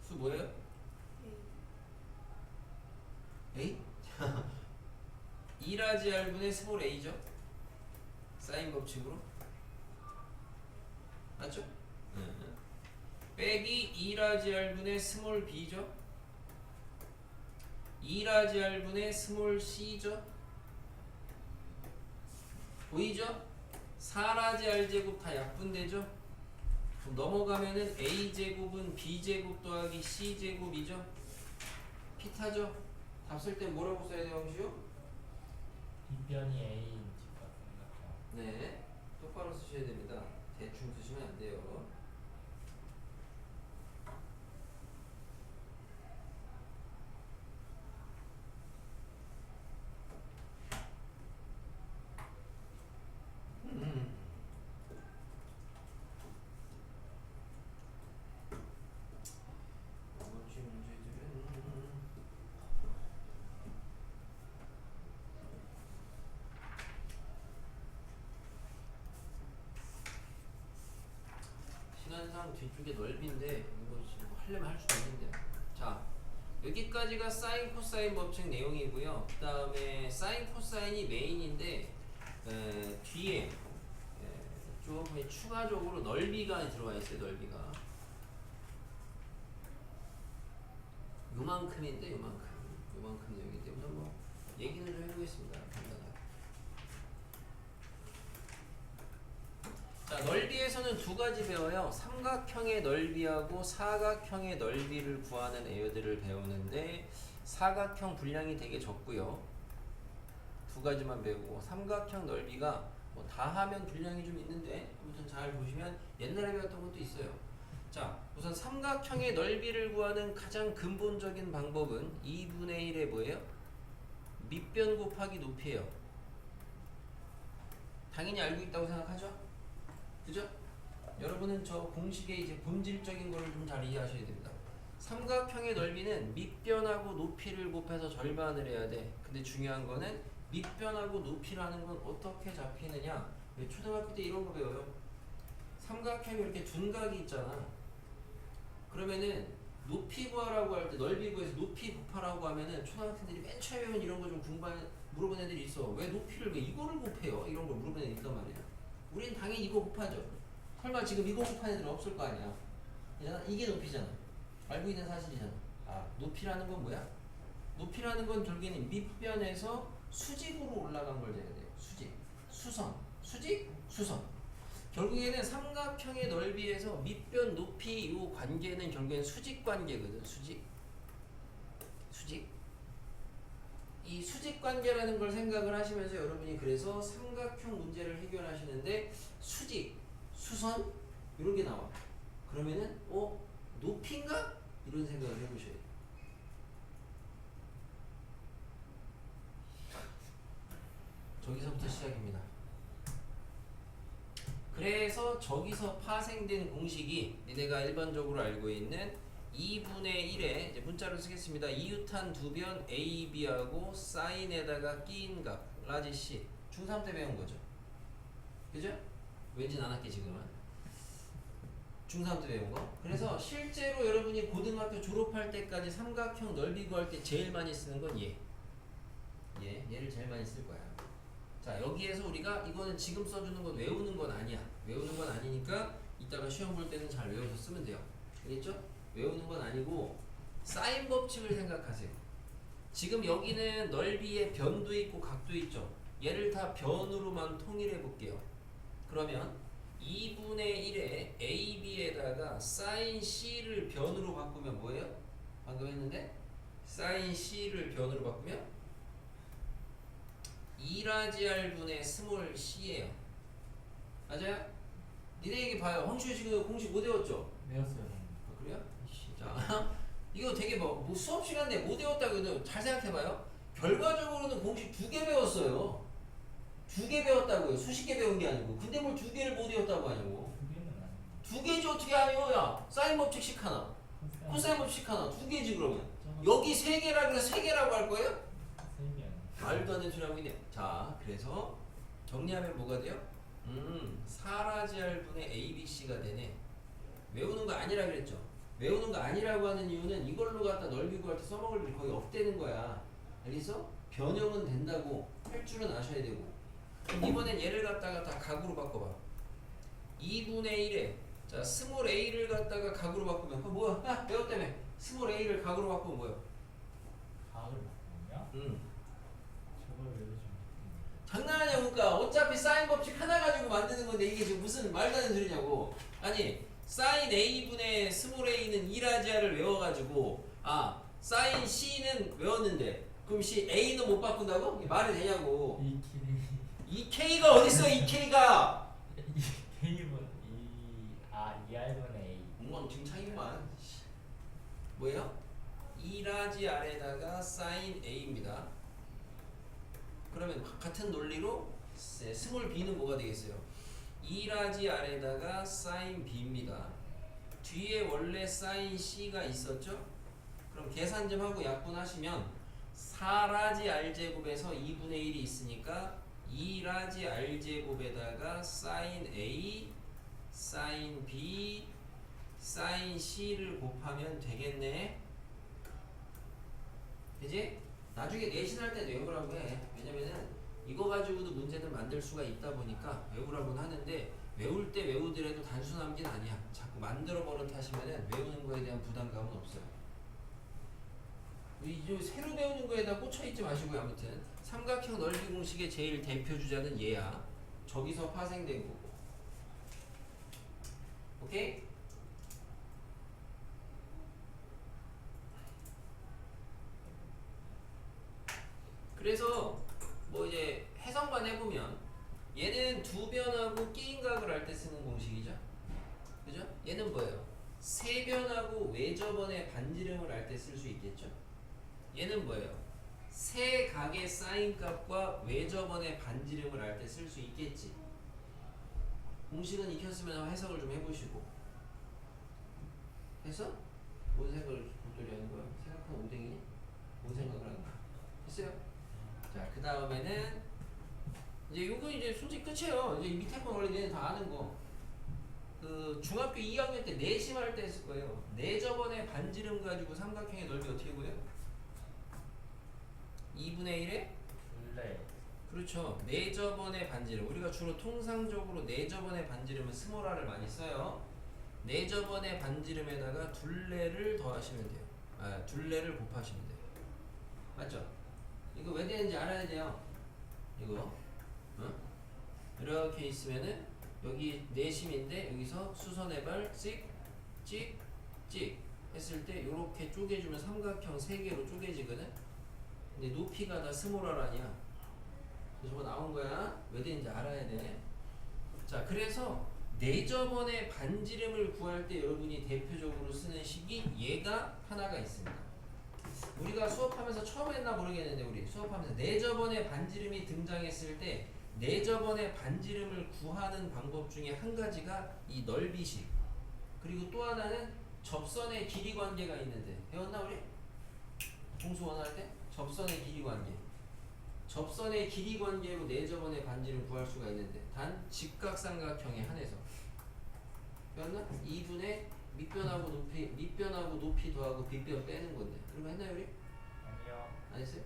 수 뭐예요? A? 2라지 R분의 스몰 a죠? 사인 법칙으로 맞죠? 빼기 2라지 R분의 스몰 b죠? 2라지 R분의 스몰 c죠? 보이죠? 4라지 R제곱 다 약분되죠? 그럼 넘어가면은 a제곱은 b제곱 더하기 c제곱이죠? 피타죠? 답 쓸 때 뭐라고 써야 돼요, 형시요? 뒷변이 A인 직각 삼각형. 네, 똑바로 쓰셔야 됩니다. 대충 쓰시면 안 돼요. 나머지 문제들은 시간상 뒤쪽에 넓인데 이거 지금 하려면 할 수도 있는데. 자, 여기까지가 사인 코사인 법칙 내용이고요. 그 다음에 사인 코사인이 메인인데 뒤에 조금 추가적으로 넓이가 들어와 있어요. 넓이가 요만큼인데 요만큼 내용인데 우선 뭐 얘기는 좀 해보겠습니다. 간단하게. 자, 넓이에서는 두 가지 배워요. 삼각형의 넓이하고 사각형의 넓이를 구하는 애들을 배우는데 사각형 분량이 되게 적고요. 두 가지만 배우고 삼각형 넓이가 뭐 다 하면 분량이 좀 있는데 아무튼 잘 보시면 옛날에 배웠던 것도 있어요. 자, 우선 삼각형의 넓이를 구하는 가장 근본적인 방법은 2분의 1의 뭐예요? 밑변 곱하기 높이에요. 당연히 알고 있다고 생각하죠? 그죠? 여러분은 저 공식의 이제 본질적인 거를 좀 잘 이해하셔야 됩니다. 삼각형의 넓이는 밑변하고 높이를 곱해서 절반을 해야 돼. 근데 중요한 거는 밑변하고 높이라는 건 어떻게 잡히느냐? 왜 초등학교 때 이런 거 배워요? 삼각형이 이렇게 둔각이 있잖아. 그러면은 높이 구하라고 할 때 넓이 구해서 높이 곱하라고 하면은 초등학생들이 맨 처음에 이런 거 좀 물어본 애들이 있어. 왜 높이를 왜 이거를 곱해요? 이런 걸 물어본 애들이 있단 말이야. 우리는 당연히 이거 곱하죠. 설마 지금 이거 곱한 애들은 없을 거 아니야. 이게 높이잖아. 알고 있는 사실이잖아. 아, 높이라는 건 뭐야? 높이라는 건 결국에는 밑변에서 수직으로 올라간 걸 재야 돼요. 수직, 수선, 수직, 수선. 결국에는 삼각형의 넓이에서 밑변 높이 요 관계는 결국엔 수직 관계거든. 수직. 이 수직 관계라는 걸 생각을 하시면서 여러분이 그래서 삼각형 문제를 해결하시는데 수직, 수선 이런 게 나와. 그러면은 높이인가? 이런 생각을 해보셔야 돼요. 저기서부터 시작입니다. 그래서 저기서 파생된 공식이 내가 일반적으로 알고 있는 2분의 1에 이제 문자로 쓰겠습니다. 이웃한 두 변 A, B하고 사인에다가 끼인 값 라지 C 중3 때 배운 거죠. 그죠? 왠지 안 할게 지금은. 중3 때 배운 거. 그래서 실제로 여러분이 고등학교 졸업할 때까지 삼각형 넓이 구할 때 제일 많이 쓰는 건 얘를 제일 많이 쓸 거야. 자, 여기에서 우리가 이거는 지금 써주는 건 외우는 건 아니야. 외우는 건 아니니까 이따가 시험 볼 때는 잘 외워서 쓰면 돼요. 알겠죠? 외우는 건 아니고 사인 법칙을 생각하세요. 지금 여기는 넓이에 변도 있고 각도 있죠. 얘를 다 변으로만 통일해 볼게요. 그러면 2분의 1에 AB에다가 사인 C를 변으로 바꾸면 뭐예요? 방금 했는데 사인 C를 변으로 바꾸면 2라지알분의 스몰 c예요. 맞아요? 니네 얘기 봐요. 황슈 지금 공식 못 외웠죠? 외웠어요. 아, 그래요? 자, 이거 되게 뭐 수업 시간에 못 외웠다고 해도 잘 생각해봐요. 결과적으로는 공식 2개 배웠어요. 2개 배웠다고요. 수십 개 배운 게 아니고. 근데 뭘 2개를 못 외웠다고 하냐고. 2개지 어떻게 하냐? 야, 사인 법칙식 하나, 코사인 법칙 하나, 2개지 그러면. 여기 3개라 그래서 3개라고 할 거예요? 말도 안 되는 소리 하고 있네. 자, 그래서 정리하면 뭐가 돼요? 4라지알분의 ABC가 되네. 외우는 거 아니라 그랬죠? 외우는 거 아니라고 하는 이유는 이걸로 갖다 넓이 구할 때 써먹을 일이 거의 없다는 거야. 알겠어? 변형은 된다고 할 줄은 아셔야 되고. 그럼 이번엔 얘를 갖다가 다 각으로 바꿔봐. 2분의 1에 자 스몰 a를 갖다가 각으로 바꾸면 그거 뭐야? 야, 외웠다며. 스몰 a를 각으로 바꾸면 뭐야? 각을 바꾸면요? 저걸 외우지 못했는데. 장난하냐 그러니까 어차피 사인 법칙 하나 가지고 만드는 건데 이게 지금 무슨 말도 안 되는 소리냐고. 아니 사인 a분의 스몰 a는 2라지아를 외워가지고 사인 c는 외웠는데 그럼 a는 못 바꾼다고? 이게 말이 되냐고. 이 k가 어딨어 이 k가. K분 E알분의 A. 엉망진창이구만. 뭐예요? 2라지 아래다가 사인 a입니다. 그러면 같은 논리로 스몰 b는 뭐가 되겠어요? 2라지 아래다가 사인 b입니다. 뒤에 원래 사인 c가 있었죠? 그럼 계산 좀 하고 약분하시면 4라지 r제곱에서 2분의 1이 있으니까 2라지 r제곱에다가 사인 a, 사인 b, 사인 c를 곱하면 되겠네. 그지? 나중에 내신할 때 외우라고 해. 왜냐면은 이거 가지고도 문제는 만들 수가 있다 보니까 외우라고는 하는데 외울 때 외우더라도 단순한 게 아니야. 자꾸 만들어 버릇 하시면은 외우는 거에 대한 부담감은 없어요. 이 새로 배우는 거에다 꽂혀 있지 마시고요. 아무튼 삼각형 넓이 공식의 제일 대표 주자는 얘야. 저기서 파생된 거고. 오케이? 그래서 뭐 이제 해석만 해보면 얘는 두 변하고 끼인각을 할 때 쓰는 공식이죠. 그죠? 얘는 뭐예요? 세 변하고 외접원의 반지름을 할 때 쓸 수 있겠죠. 얘는 뭐예요? 세 각의 사인 값과 외접원의 반지름을 할 때 쓸 수 있겠지. 공식은 익혔으면 해석을 좀 해보시고. 해서 뭔 생각을 도토리 하는 거야? 생각한 오뎅이니? 뭔 생각을 하는 거야? 했어요? 자, 그 다음에는 이제 요거 이제 솔직히 끝이에요. 이제 이 밑에 건 원래 얘는 다 아는 거. 그 중학교 2학년 때 내심할 때 했을 거예요. 내접원의 반지름 가지고 삼각형의 넓이 어떻게 구해요? 2분의 1에? 둘레. 그렇죠. 내접원의 반지름. 우리가 주로 통상적으로 내접원의 반지름은 스몰 r을 많이 써요. 내접원의 반지름에다가 둘레를 더하시면 돼요. 아, 둘레를 곱하시면 돼요. 맞죠? 이거 왜 되는지 알아야 돼요. 이거. 어? 이렇게 있으면은 여기 내심인데 여기서 수선의 발 찍, 찍, 찍 했을 때 이렇게 쪼개주면 삼각형 3개로 쪼개지거든. 근데 높이가 다 스몰 r 아니야. 저거 나온 거야. 왜 되는지 알아야 돼. 자, 그래서 내접원의 반지름을 구할 때 여러분이 대표적으로 쓰는 식이 얘가 하나가 있습니다. 우리가 수업하면서 처음 했나 모르겠는데 우리 수업하면서 내접원의 반지름이 등장했을 때 내접원의 반지름을 구하는 방법 중에 한 가지가 이 넓이식, 그리고 또 하나는 접선의 길이 관계가 있는데 배웠나 우리? 공수원 할 때? 접선의 길이 관계. 접선의 길이 관계로 내접원의 반지름 구할 수가 있는데 단 직각삼각형에 한해서. 배웠나? 2분의 밑변하고 높이 더하고 빗변 빼는 건데. 그런 거 했나요 우리? 아니요. 안 했어요?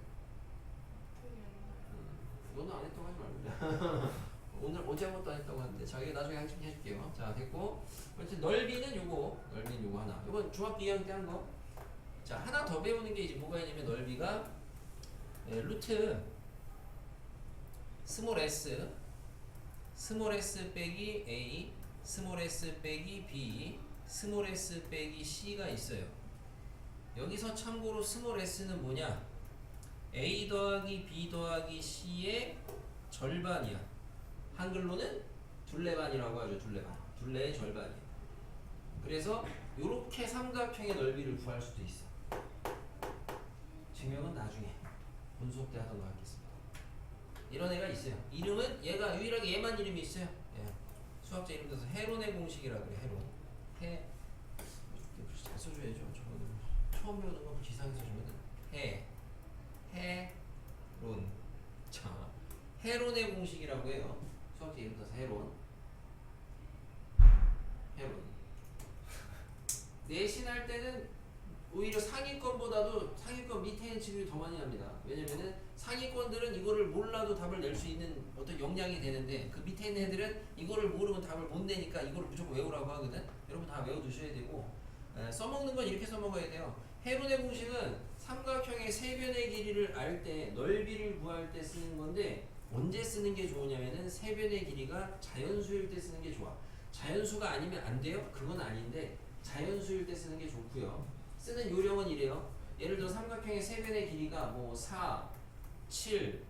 기억이 안 나요. 너는 안 했다고 하지 말고. 오늘 어제 아무것도 안 했다고 하는데 자기가 나중에 한식 해줄게요. 자, 됐고. 아무튼 넓이는 요거 하나. 이건 중학교 2학년 때 한 거. 자, 하나 더 배우는 게 이제 뭐가 있냐면 넓이가 루트 스몰 s 빼기 a, 스몰 s 빼기 b, 스몰 s 빼기 c가 있어요. 여기서 참고로 스몰 s는 뭐냐? a 더하기 b 더하기 c의 절반이야. 한글로는 둘레반이라고 하죠. 둘레의 절반이야. 그래서 이렇게 삼각형의 넓이를 구할 수도 있어. 증명은 나중에 본 수업 때 하던 거 하겠습니다. 이런 애가 있어요. 이름은 얘가 유일하게 얘만 이름이 있어요. 예. 수학자 이름 따서 헤론의 공식이라 그래. 헤론. 글씨 잘 써줘야죠. 저거는 처음 배우는 거 기상에 써주면은 헤론. 자, 헤론의 공식이라고 해요. 수학자 이름 따서 헤론. 내신할 때는 오히려 상위권보다도 상위권 밑에 있는 친구들이 더 많이 합니다. 왜냐면은 상위권들은 이거를 몰라도 답을 낼 수 있는 어떤 역량이 되는데 그 밑에 있는 애들은 이거를 모르면 답을 못 내니까 이거를 무조건 외우라고 하거든. 여러분 다 외워두셔야 되고, 써먹는 건 이렇게 써먹어야 돼요. 헤론의 공식은 삼각형의 세 변의 길이를 알 때 넓이를 구할 때 쓰는 건데 언제 쓰는 게 좋으냐면은 세 변의 길이가 자연수일 때 쓰는 게 좋아. 자연수가 아니면 안 돼요? 그건 아닌데 자연수일 때 쓰는 게 좋고요. 쓰는 요령은 이래요. 예를 들어 삼각형의 세 변의 길이가 뭐 4, 7,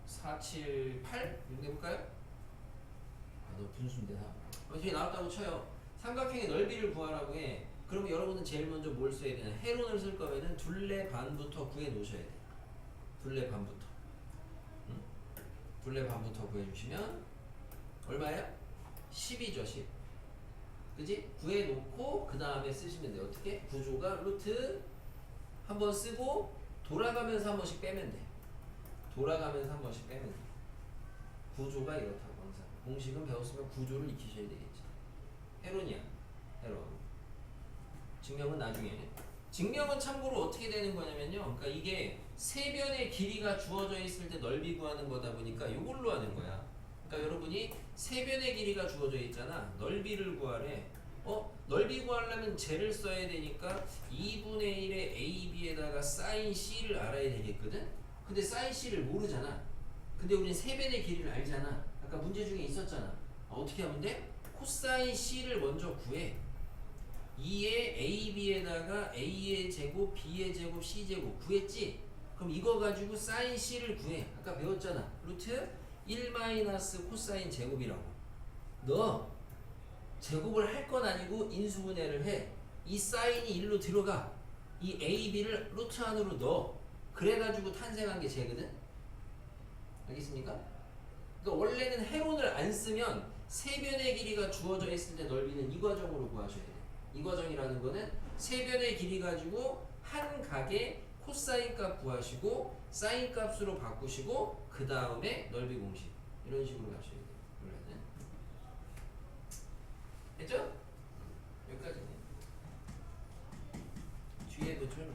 4, 7, 8 이렇게 해볼까요? 아, 너 분수인데 나. 이렇게 나왔다고 쳐요. 삼각형의 넓이를 구하라고 해. 그러면 여러분은 제일 먼저 뭘 써야 되냐? 헤론을 쓸 거면은 둘레 반부터 구해 놓으셔야 돼. 둘레 반부터. 응? 둘레 반부터 구해주시면 얼마예요? 10이죠, 10. 그지? 구해놓고 그 다음에 쓰시면 돼요. 어떻게? 구조가 루트 한번 쓰고 돌아가면서 한 번씩 빼면 돼. 돌아가면서 한 번씩 빼면 돼. 구조가 이렇다고 항상. 공식은 배웠으면 구조를 익히셔야 되겠지. 헤론이야. 헤론. 증명은 나중에. 증명은 참고로 어떻게 되는 거냐면요. 그러니까 이게 세 변의 길이가 주어져 있을 때 넓이 구하는 거다 보니까 이걸로 하는 거야. 그러니까 여러분이 세 변의 길이가 주어져 있잖아. 넓이를 구하래. 넓이 넓이 구하려면 쟤를 써야 되니까 2분의 1의 AB에다가 사인 C를 알아야 되겠거든? 근데 사인 C를 모르잖아. 근데 우린 세변의 길이를 알잖아. 아까 문제 중에 있었잖아. 어떻게 하면 돼? 코사인 C를 먼저 구해. 2의 AB에다가 A의 제곱, B의 제곱, C 제곱 구했지? 그럼 이거 가지고 사인 C를 구해. 아까 배웠잖아. 루트 1 마이너스 코사인 제곱이라고. 너 제곱을 할 건 아니고 인수분해를 해. 이 사인이 1로 들어가. 이 AB를 루트 안으로 넣어. 그래가지고 탄생한 게 쟤거든? 알겠습니까? 그러니까 원래는 해론을 안 쓰면 세변의 길이가 주어져 있을 때 넓이는 이 과정으로 구하셔야 돼. 이 과정이라는 거는 세변의 길이 가지고 한 각의 코사인 값 구하시고 사인 값으로 바꾸시고 그 다음에 넓이 공식 이런 식으로 가셔야 돼요. 원래는. 됐죠? 여기까지네. 뒤에도 좀